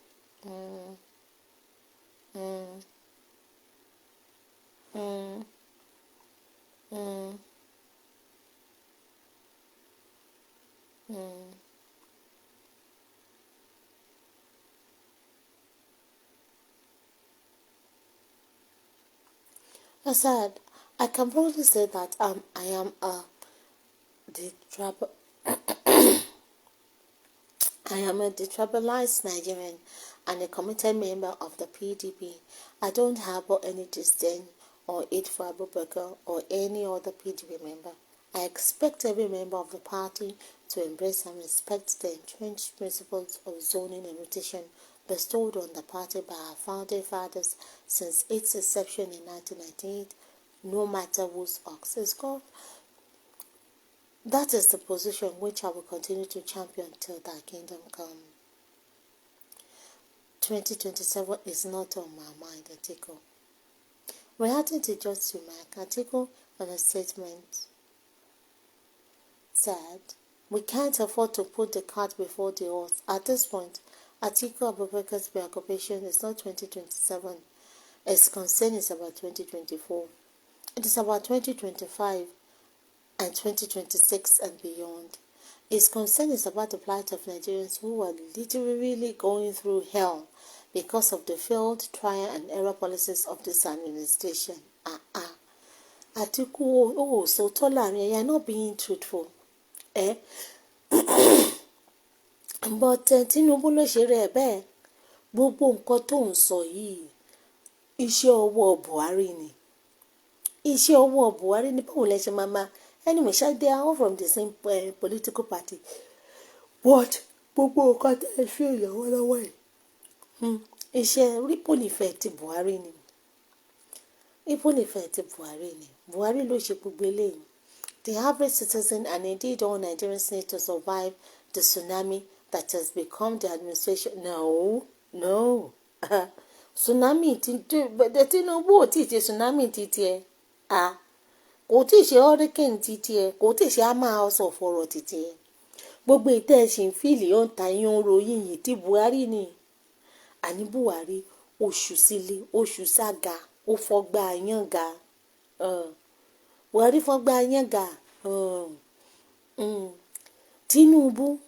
I said, I can proudly say that I am a detribalized Nigerian and a committed member of the PDP. I don't harbor any disdain or hate for Abubakar or any other PDP member. I expect every member of the party to embrace and respect the entrenched principles of zoning and rotation bestowed on the party by our founding fathers since its inception in 1998, no matter whose ox is called. That is the position which I will continue to champion till thy kingdom come. 2027 is not on my mind, Atiku. Reacting to George's remark, Atiku, on a statement, said, we can't afford to put the cart before the horse. At this point, Atiku Abubakar's preoccupation is not 2027. His concern is about 2024. It is about 2025 and 2026 and beyond. His concern is about the plight of Nigerians who are literally going through hell because of the failed trial and error policies of this administration. Atiku, so Tola, you're not being truthful. But Tinubu ló ṣe rẹ̀ bẹ́ẹ̀. Gbogbo nǹkan tó ń sọ yìí, iṣẹ́ ọwọ́ Buhari ni. Iṣẹ́ ọwọ́ Buhari ni, báwo lẹ ṣe máa. Anyway, they are all from the same political party. But gbogbo nǹkan tẹ́ ẹ ṣe lọ́wọ́lọ́wọ́ yìí, iṣẹ́ ripple effect Buhari ni. Even if ti Buhari ni Buhari ló ṣe gbogbo eléyìí. The average citizen and indeed all Nigerians need to survive the tsunami that has become the administration. No. Tsunami Tinubu ò tí ì ṣe tsunami títí ẹ. Kò tí ì ṣe hurricane títí ẹ. Kò tí ì ṣe hammer house of horror títí ẹ. Gbogbo ìtẹ́ ẹ̀sìn fíìlì ó ń ta yín ń ròyìn yìí tí Buhari ni. Àní Buhari oṣù sílé oṣù sága ó fọgbà yànga. Buhari fọgbà yànga. Tinubu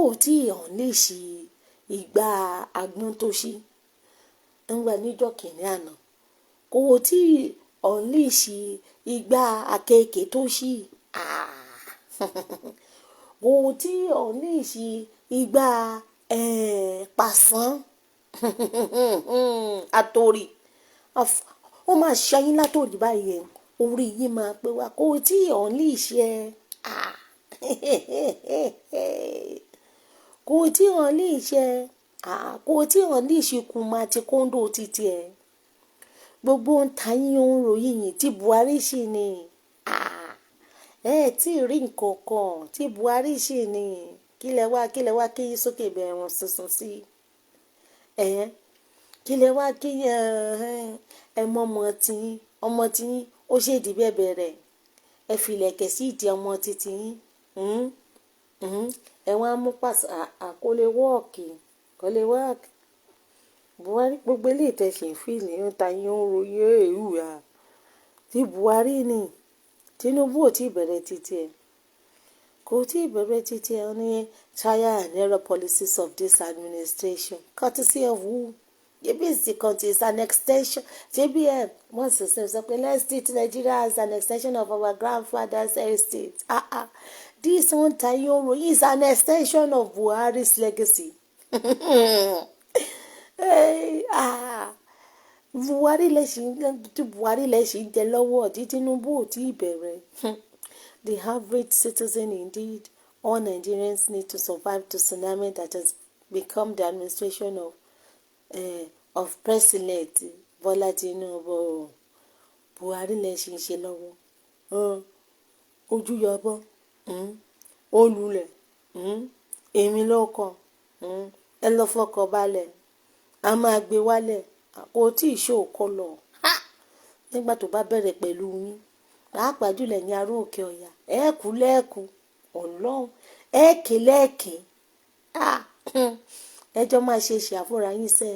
ò tí ì hàn lè ṣe ìgbà agbọ́n tó ṣí ńgbà níjọ́ kìíní àná. Kò tí ì hàn lè ṣe ìgbà àkekèé tó ṣí. Kò tí ì hàn lè ṣe ìgbà pàṣán àtòrì. Ó máa ṣayín látòrì báyìí orí yìí máa pé wá. Kò tí ì hàn lè ṣe kò tí ì hàn lè ṣe kò tí ì hàn lè ṣe kùmà àti kóńdò títí ẹ. Gbogbo ń ta yín ń ròyìn yìí tí Buhari ṣì ni. Tí ì rí nǹkan kan tí Buhari ṣì ni. Kí lẹ wá kí yín sókè bẹ̀rùn sísun sí. Kí lẹ wá kí ẹ mọ ọmọ tí ó ṣèdí bẹ̀bẹ̀ rẹ̀. Ẹ filẹ̀kẹ̀ sí ìdí ọmọ títí yín. Ẹ wá mú pàṣẹ kò lè wọ́ọ̀kì. Buhari gbogbo ilé ìtẹ̀sìn fíìlì ń ta yín ń ròyìn èèwà tí Buhari ni. Tinubu ò tí ì bẹ̀rẹ̀ títí ẹ. Kò tí ì bẹ̀rẹ̀ títí ẹ ní trial and error policies of this administration. Courtesy of who? Maybe it's the country, it's an extension. JBM, once the same, so let's treat Nigeria as an extension of our grandfather's estate. This one Tayoro is an extension of Buhari's legacy. Buhari lẹ́sìn jẹ lọ́wọ́ tí Tinubu ò tí ì bẹ̀rẹ̀. The average citizen, indeed, all Nigerians need to survive the tsunami that has become the administration of President Bola Tinubu. Buhari lẹ́sìn ṣe lọ́wọ́. Ojú yọbọ. Olùlẹ̀. Èmi ló kàn. Ẹ lọ fọkàn balẹ̀. A máa gbé wálẹ̀. Kò tí ì ṣe òkò lọ. Nígbà tó bá bẹ̀rẹ̀ pẹ̀lú yín. Pàápàá jùlọ ní ará òkè ọ̀yà. Ẹ̀kú lẹ́ẹ̀kú. Ọlọ́run. Ẹ̀kè lẹ́ẹ̀kè. Ẹjọ́ máa ṣe àfúrà yín sẹ́.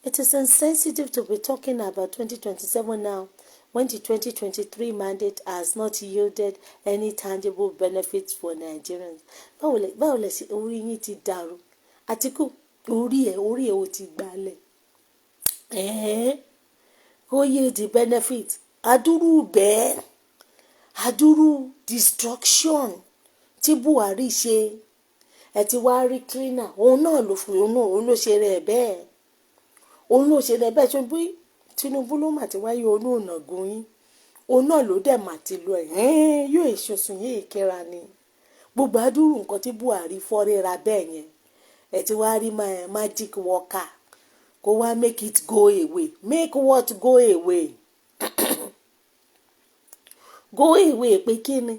It is insensitive to be talking about 2027 now when the 2023 mandate has not yielded any tangible benefits for Nigerians. Báwo lẹ ṣe orí yín ti dàrú? Atiku orí ẹ̀ ò ti gbalẹ̀. Ó yield the benefit. Adúrú bẹ́ẹ̀. Adúrú destruction tí Buhari ṣe. Ẹ ti wá rí cleaner. Òun náà ló ṣe rẹ̀ bẹ́ẹ̀. Ṣé bí Tinubu ló mà ti wáyé onúùnàgún yín. Òun náà ló dẹ̀ mà ti lọ yóò ìṣòsùn yìí ìkẹra ni. Gbogbo adúrú nǹkan tí Buhari fọ́rẹ́ra bẹ́ẹ̀ yẹn. Ẹ ti wá rí magic worker. Kó wá make it go away. Make what go away? Go away pé kí ni?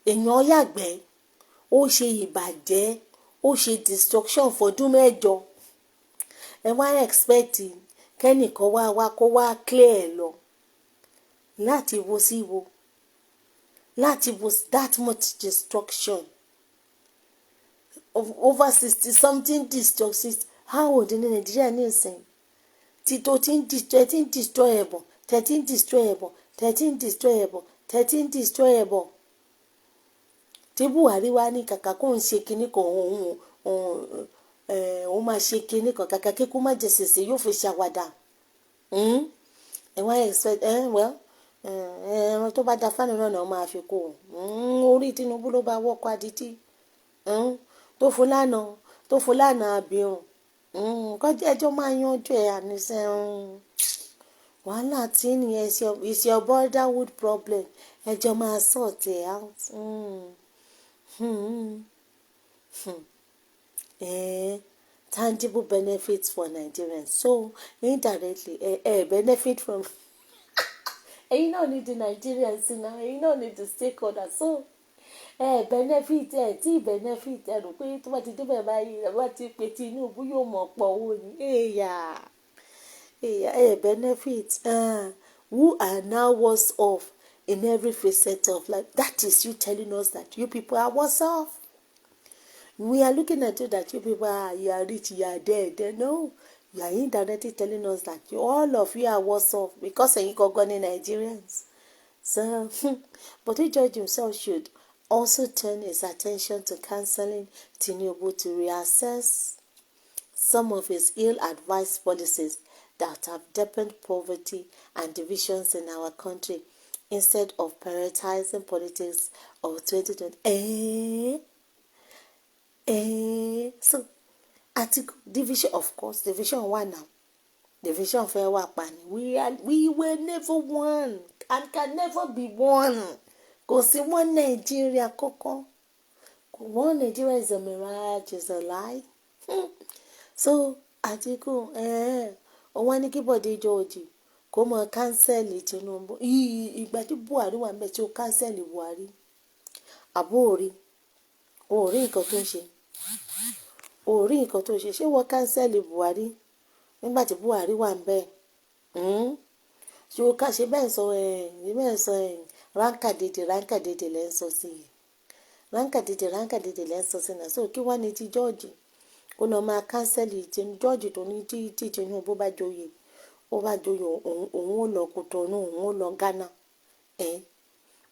Èèyàn yàgbẹ́. Ó ṣe ìbàjẹ́. Ó ṣe destruction fọdún mẹ́jọ. Ẹ wá expect kẹ́nìkan wá kó wá clear ẹ lọ. Láti wo sí wo. Láti wo that much destruction. Over 60 something destruction. How old ní Nigeria ní ìsìn? Títò tí ń destroy ẹ̀bọ̀n. 13 destroy ẹ̀bọ̀n. 13 destroy ẹ̀bọ̀n. 13 destroy ẹ̀bọ̀n. Tí Buhari wá ní kàkà kó ń ṣe kinní kan òun máa ṣe kinní kan kàkà kí kó má jẹ sèse yóò fi ṣàwàdà. Ẹ wá expect ẹran tó bá da fáànù náà máa fi kó orí Tinubu ló bá wọ́kọ̀ adití tó fún lánàá abirùn kọjá ẹjọ́ máa yanjú ẹ̀ àníṣe wàhálà tí nìyẹn is your borderwood problem ẹjọ́ máa sort it out. tangible benefits for Nigerians. So indirectly, benefit from. And you don't need the Nigerians now. And you don't need the stakeholders. So benefit benefit rò pé tó bá ti débẹ̀ báyìí ẹ bá ti pè Tinubu yóò mọ̀ pọ̀ owó ni benefit who are now worse off in every facet of life. That is you telling us that you people are worse off. We are looking at you that you people you are rich, you are dead. No, you are indirectly telling us that all of you are worse off because you got gone in Nigerians. So, but the judge himself should also turn his attention to counseling Tinubu to reassess some of his ill-advised policies that have deepened poverty and divisions in our country instead of prioritizing politics of 2020. So, Atiku, division, of course, division one now. Division fair wapani. We were never one and can never be one. Because one Nigeria, Coco. One Nigeria is a mirage, is a lie. So, Atiku, wọ́n ní kí Bode George kó mọ kánsẹ́lì Tinubu. Ìgbà tí Buhari wà ńbẹ̀ tí ó kánsẹ́lì Buhari. Àbó rí nǹkan tó ń ṣe. Rí nǹkan tó ń ṣe. Ṣé wọ́n kánsẹ́lì Buhari nígbà tí Buhari wà ńbẹ̀? Ṣé o ká ṣe bẹ́ẹ̀ sọ ránkàdédé lẹ́ ń sọ sí i. Ránkàdédé lẹ́ ń sọ sí náà. So kí wá ní ti George? Kó lọ máa kánsẹ́lì George tó ní tí Tinubu bá joyè. Ó bá joyè òun ó lọ Kòtónú, òun ó lọ Ghana.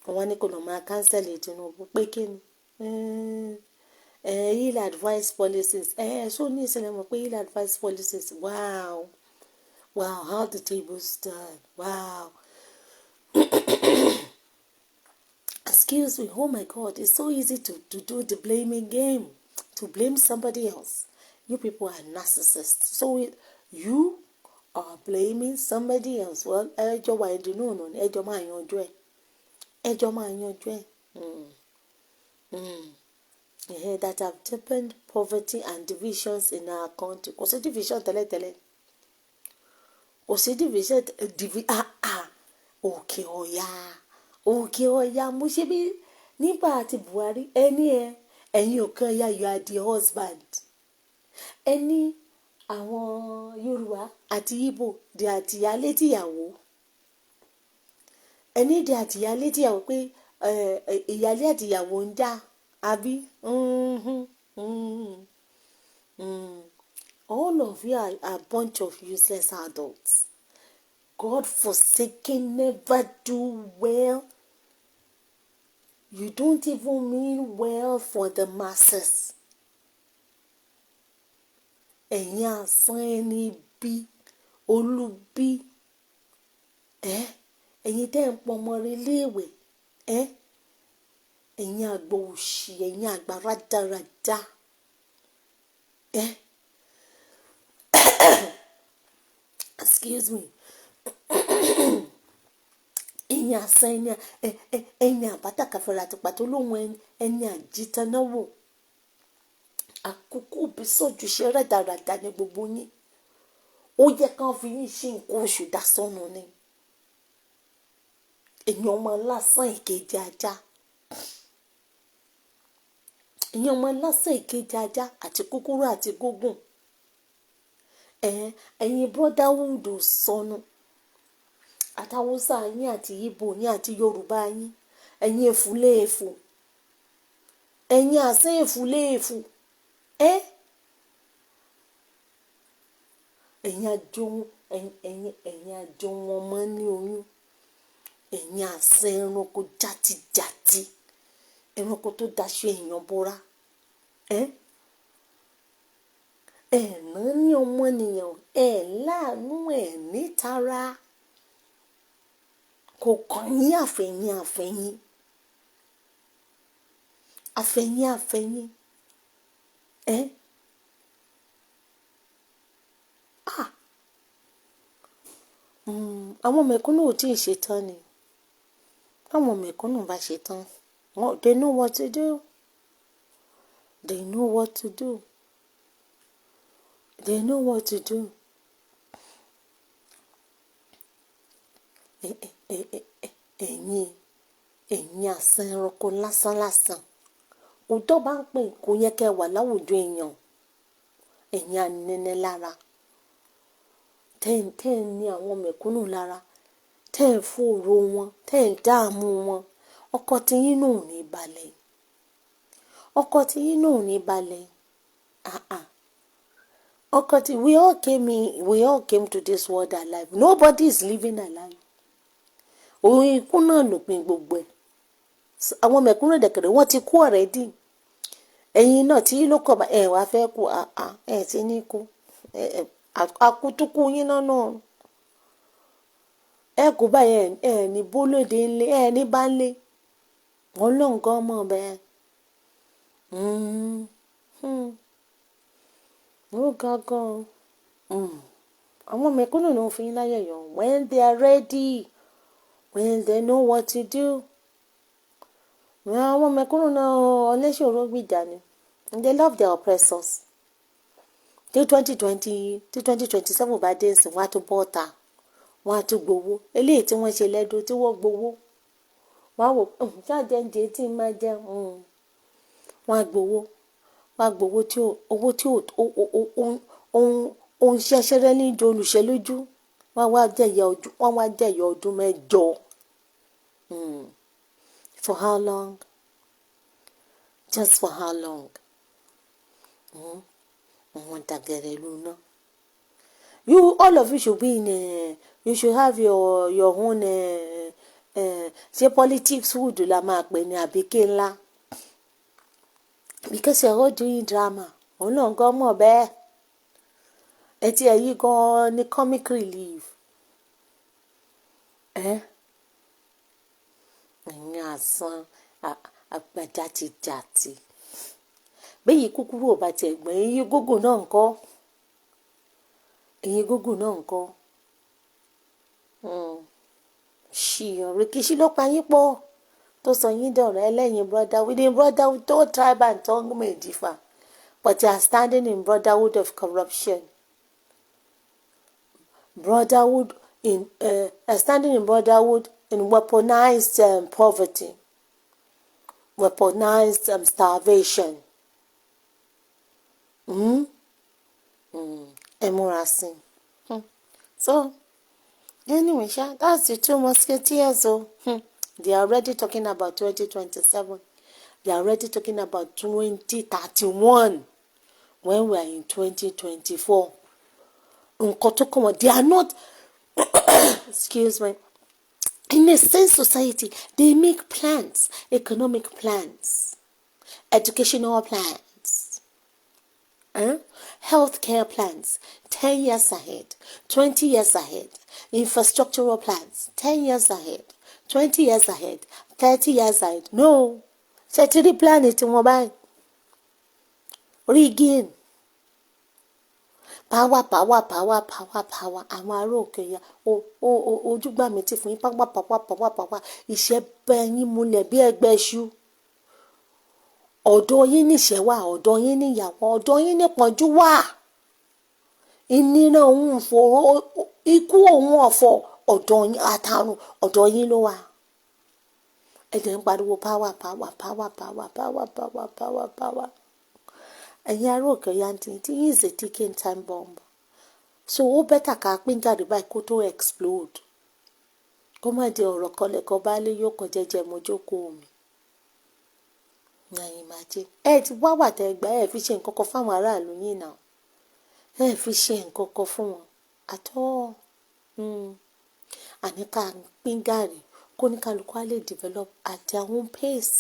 Wọ́n ní kó lọ máa kánsẹ́lì Tinubu pé kí ni? Ill-advised policies. So ní ìṣẹ̀lẹ̀ mọ̀ pé ill-advised policies. Wow, how the tables turn. Wow. Excuse me, oh my God, it's so easy to do the blaming game, to blame somebody else. You people are narcissists. So you are blaming somebody else. Well, ẹjọ́ wa ẹ̀dínú ọ̀nà ni ẹjọ́ máa yanjú ẹ̀. That have deepened poverty and divisions in our country. Kò sí division tẹ́lẹ̀tẹ́lẹ̀. Kò sí division òkè ọ̀yà mo ṣe bí nígbà àti Buhari ẹ̀yin òkè ọ̀yà you are the husband. Ẹni àwọn Yorùbá àti Igbo di àtìyálé tìyàwó. Ẹni di àtìyálé tìyàwó pé ìyálé àtìyàwó ń jà àbí. All of you are a bunch of useless adults. God forsaken, never do well. You don't even mean well for the masses. Ẹ̀yin asán ẹni bí olúbí. Ẹ̀yin tẹ́ ń pọmọ rẹ léèwé. Ẹ̀yin àgbà òṣì, ẹ̀yin àgbà rádaràda. Excuse me. Ẹ̀yin asán ẹ̀yin àbátàkàfẹ́ra àti pàtó lóhun ẹni àjítanáwò. Àkókò bí sọ́jú ṣe rádaràda ní gbogbo yín. Ó yẹ kán fi yín ṣe nǹkan oṣù dásánù ni. Ẹ̀yin ọmọ lásán ìkejì ajá. Ẹ̀yin ọmọ lásán ìkejì ajá àti kúkúrú àti gúngùn. Ẹ̀yin brotherhood sọnù. Àtàwùsá yín àti Ìgbò yín àti Yorùbá yín. Ẹ̀yin èfúléèfù. Ẹ̀yin àsán èfúléèfù. Ẹ̀yin àjò wọn mọ́ ní oyún. Ẹ̀yin àsán ẹranko játijàti. Ẹranko tó daṣọ èèyàn bóra. Ẹ̀nà ní ọmọnìyàn. Láàánú nítara. Kò kàn yín àfẹ̀yìn. Àwọn mẹ̀kúnnù ò tí ì ṣetán ni. Àwọn mẹ̀kúnnù bá ṣetán. They know what to do. They know what to do. Ẹ̀yin àsán ẹranko lásán. Òótọ́ bá ń pè kò yẹ kẹ́ wà láwùjọ èèyàn. Ẹ̀yin anẹ́nẹ́ lára. Tẹ́ ń ní àwọn mẹ̀kúnnù lára. Tẹ́ ń fòòró wọn. Tẹ́ ń dààmú wọn. Ọkọ tí yín náà ò ní balẹ̀. Ọkọ tí yín náà ò ní balẹ̀. Ọkọ tí we all came to this world alive. Nobody is living alive. Òun ikú náà ló pin gbogbo ẹ̀. Àwọn mẹ̀kúnnù dẹ̀kẹ̀rẹ̀ wọ́n ti kú already. Ẹ̀yin náà tí ló kọ̀ bá ẹ̀ wá fẹ́ kú ẹ̀ tí ní kú. Akutuku yín náà. Ẹ kú báyẹn ẹ̀ ní bólóde ńlé ẹ̀ ní bá ńlé. Wọ́n ló nǹkan mọ̀ bẹ́ẹ̀. Ó gangan. Àwọn mẹ̀kúnnù ló ń fi yín láyẹ̀ yọ̀ when they are ready, when they know what to do. Àwọn mẹ̀kúnnù náà ọlẹ́ṣòro gbìjà ni. They love their oppressors. Tí 2027 bá dé sí wọ́n á tún bọ́ ọ̀tá. Wọ́n á tún gbowó. Eléyìí tí wọ́n ṣe lẹ́dọ̀ tí wọ́n gbowó. Wọ́n á wò ṣáàjẹ́ ń jẹ́ tí ń máa jẹ́. Wọ́n á gbowó. Wọ́n á gbowó tí ó ń ṣẹ́ṣẹ́rẹ́ ní ìjọ olùṣẹ́ lójú. Wọ́n wá jẹ̀yà ọdún mẹ́jọ. For how long? Just for how long? Wọ́n dàgẹ̀rẹ̀ lóná. All of you should be in you should have your own ṣé politics wood la máa pè ní àbíké ńlá. Because you're all doing drama. Òun náà gan mọ̀ bẹ́ẹ̀. Ẹtí ẹ̀yí gan ní comic relief. Ẹ̀yin àsán àgbàjàtìjàtì. Bẹ́yìí kúkúrú ò bá ti ẹ̀gbọ́n ẹ̀yin gógó náà ń kọ́. Ẹ̀yin gógó náà ń kọ́. Rìkíṣí ló pa yín pọ̀. Tó sọ yín dọ̀rọ̀ ẹlẹ́yin brotherhood. In brotherhood tó tribe and tongue may differ. But you are standing in brotherhood of corruption. Brotherhood in standing in brotherhood in weaponized poverty. Weaponized starvation. Emurasi. So, anyway, that's the two Musketeers. They are already talking about 2027. They are already talking about 2031 when we are in 2024. They are not, excuse me, in a sane society, they make plans, economic plans, educational plans, healthcare plans, 10 years ahead, 20 years ahead, infrastructural plans, 10 years ahead, 20 years ahead, 30 years ahead. No. Ṣètìrí plan tí wọ́n báyìí. Rigging. Power. Àwọn ará òkè ya. Ojúgbà mi ti fún yín power. Iṣẹ́ bẹ́ yín múlẹ̀ bí ẹgbẹ́ iṣu. Ọ̀dọ̀ yín níṣẹ́ wà, ọ̀dọ̀ yín níyàwó, ọ̀dọ̀ yín nípọ́njú wà. Ìnira òun fòró, ikú òun ọ̀fọ̀, ọ̀dọ̀ yín àtàrùn, ọ̀dọ̀ yín ló wà. Ẹ̀dẹ̀ ń pariwo power. Ẹ̀yin ará òkè yanti tí yín is a ticking time bomb. So ó bẹ́tà ká pín gàrí báyìí kó tó explode. Kó má di ọ̀rọ̀ kọlẹ̀kọ bá lé yóò kọ jẹ́jẹ́ mojókòó mi. Ẹ̀yin máa jẹ́. Ti wá wà tẹ́ gbà fi ṣe nǹkan kan fáwọn aráàlú yín náà. Fi ṣe nǹkan kan fún wọn. Àtọ́. Àní ká pín gàrí kó ní kálukú á lè develop at their own pace.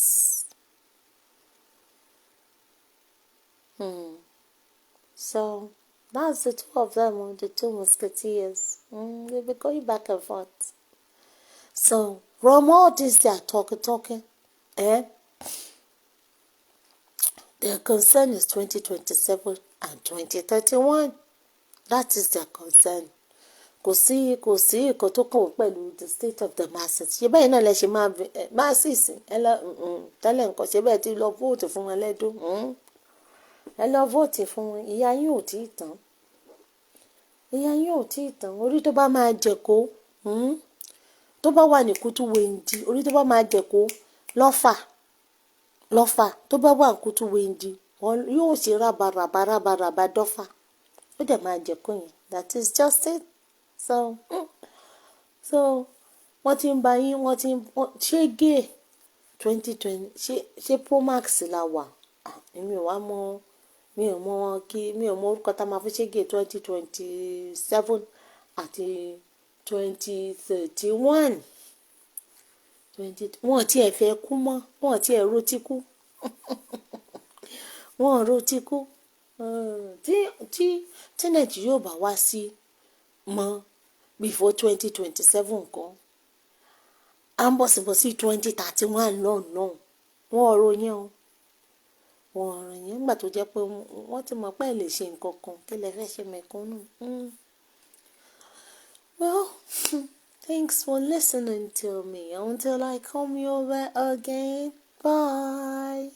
So that's the two of them, the two Musketeers. They'll be going back and forth. So from all this they are talking, their concern is 2027 and 2031. That is their concern. Kò sí nǹkan tó kàn pẹ̀lú the state of the masses. Ṣé bẹ́ẹ̀ náà lẹ ṣe masses tẹ́lẹ̀ nǹkan ṣe bẹ́ẹ̀ tí lọ vote fún wọn lẹ́dún. Ẹ lọ vote fún wọn, ìyá yín ò tí ì tán. ìyá yín ò tí ì tán. Orí tó bá máa jẹ̀kó tó bá wà ní kútú wéńdí, orí tó bá máa jẹ̀kó lọ́fà tó bá wà ní kútú wéńdí wọn yóò ṣe rábaràbá dọ́fà ó dẹ̀ máa jẹ̀kó yẹn. That is just it. So wọ́n ti ń ba yín ṣé gay 2020 ṣé Promax la wà. Èmi ò mọ orúkọ tá a máa fi ṣe gay 2027 àti 2031. Wọ́n ti ẹ̀ fẹ́ kú mọ́, wọ́n ti ẹ̀ rotí kú. Wọ́n rotí kú. Tí Nàìjíríà ò bá wá sí mọ́ before 2027 kan à ń bọ̀sibọ̀sí 2031 náà wọ́n ọ̀rọ̀ yẹn o. Wọ́n ọ̀rọ̀ yẹn nígbà tó jẹ́ pé wọ́n ti mọ̀ pé ẹ lè ṣe nǹkan kan kí lẹ fẹ́ ṣe mẹ̀kúnnù. Well, thanks for listening to me. Until I come your way again. Bye.